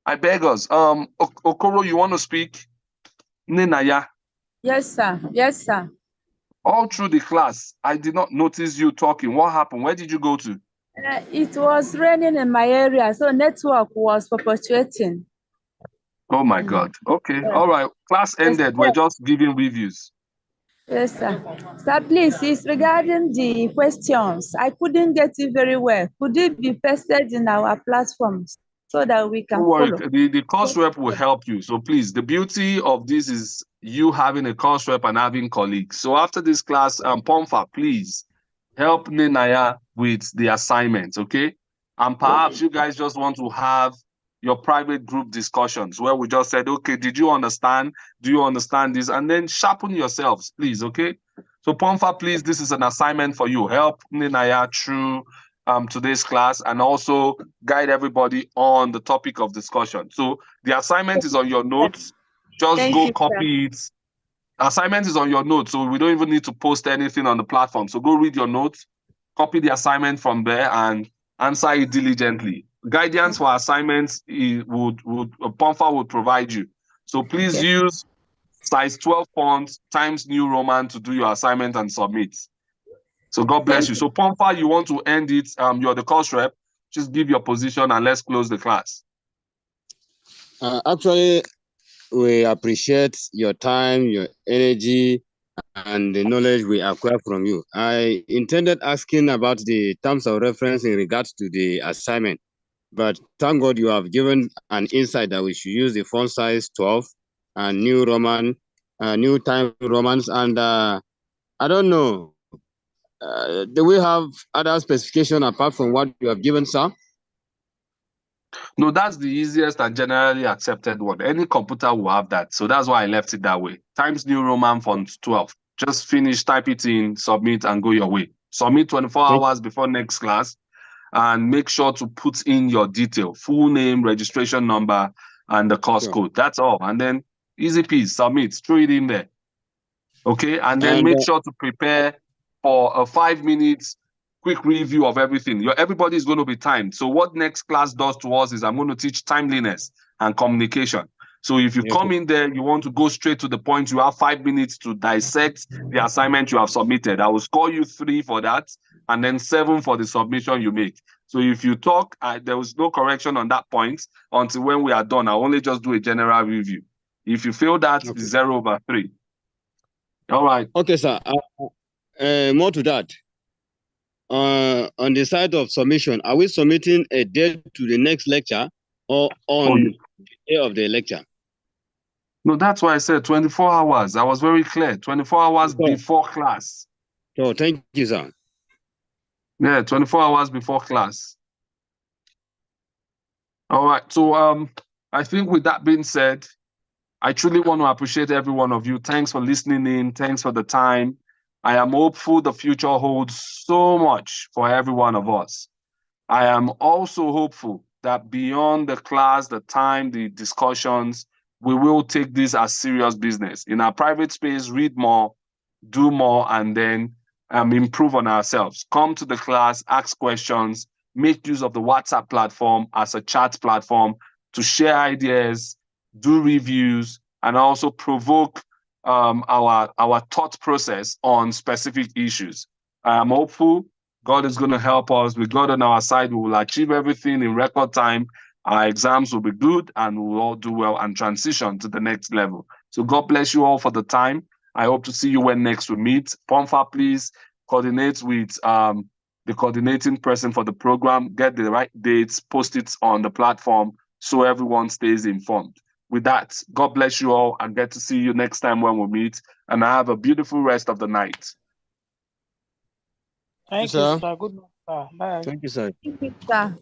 I beg us. Okoro, you want to speak? Nenaya. Yes, sir. Yes, sir. All through the class, I did not notice you talking. What happened? Where did you go to? It was raining in my area, so network was fluctuating. Oh my God. Okay. Yeah. All right. Class ended. Yes, We're just giving reviews. yes, sir. Sir, please, it's regarding the questions. I couldn't get it very well. Could it be pasted in our platforms so that we can Don't worry. follow? The course rep will help you. So please, the beauty of this is you having a course rep and having colleagues. So after this class, Pomfa, please help Nenaya with the assignments, okay? And perhaps you guys just want to have your private group discussions where we just said, okay, did you understand? Do you understand this? And then sharpen yourselves, please, okay? So Pomfa, please, this is an assignment for you. Help Nenaya through today's class and also guide everybody on the topic of discussion. So the assignment is on your notes. Just go copy it. Assignment is on your notes, so we don't even need to post anything on the platform. So go read your notes, copy the assignment from there, and answer it diligently. Guidance for assignments Pomfa would provide you. So please use size 12 fonts Times New Roman to do your assignment and submit. So God bless you. So Pomfa, you want to end it? You're the course rep. Just give your position and let's close the class. Actually, we appreciate your time, your energy, and the knowledge we acquire from you. I intended asking about the terms of reference in regards to the assignment, but thank God you have given an insight that we should use the font size 12 and New Roman, New Time Romans, and I don't know. Do we have other specification apart from what you have given, sir? No, that's the easiest and generally accepted one. Any computer will have that. So that's why I left it that way. Times New Roman font 12. Just finish, type it in, submit, and go your way. Submit 24 hours before next class. And make sure to put in your detail, full name, registration number, and the course code. That's all. And then easy piece, submit, throw it in there. Okay, and then make sure to prepare for a 5 minutes quick review of everything. Everybody is going to be timed. So what next class does to us is I'm going to teach timeliness and communication. So if you come in there, you want to go straight to the point, you have 5 minutes to dissect the assignment you have submitted. I will score you 3 for that, and then 7 for the submission you make. So if you talk, there was no correction on that point until when we are done. I'll only just do a general review. If you fail that, 0/3. All right. Okay, sir. More to that. On the side of submission, are we submitting a date to the next lecture or on the day of the lecture? No, that's why I said 24 hours. I was very clear. 24 hours before class. So thank you, sir. Yeah, 24 hours before class. All right. So I think with that being said, I truly want to appreciate every one of you. Thanks for listening in. Thanks for the time. I am hopeful the future holds so much for every one of us. I am also hopeful that beyond the class, the time, the discussions, we will take this as serious business. In our private space, read more, do more, and then improve on ourselves. Come to the class, ask questions, make use of the WhatsApp platform as a chat platform to share ideas, do reviews, and also provoke our thought process on specific issues. I am hopeful God is going to help us. With God on our side, we will achieve everything in record time. Our exams will be good and we will all do well and transition to the next level. So God bless you all for the time. I hope to see you when next we meet. Pomfa, please coordinate with the coordinating person for the program, get the right dates, post it on the platform so everyone stays informed. With that, God bless you all and get to see you next time when we meet. And have a beautiful rest of the night. Thank you, sir. Good night, sir. Bye. Thank you, sir. Thank you, sir.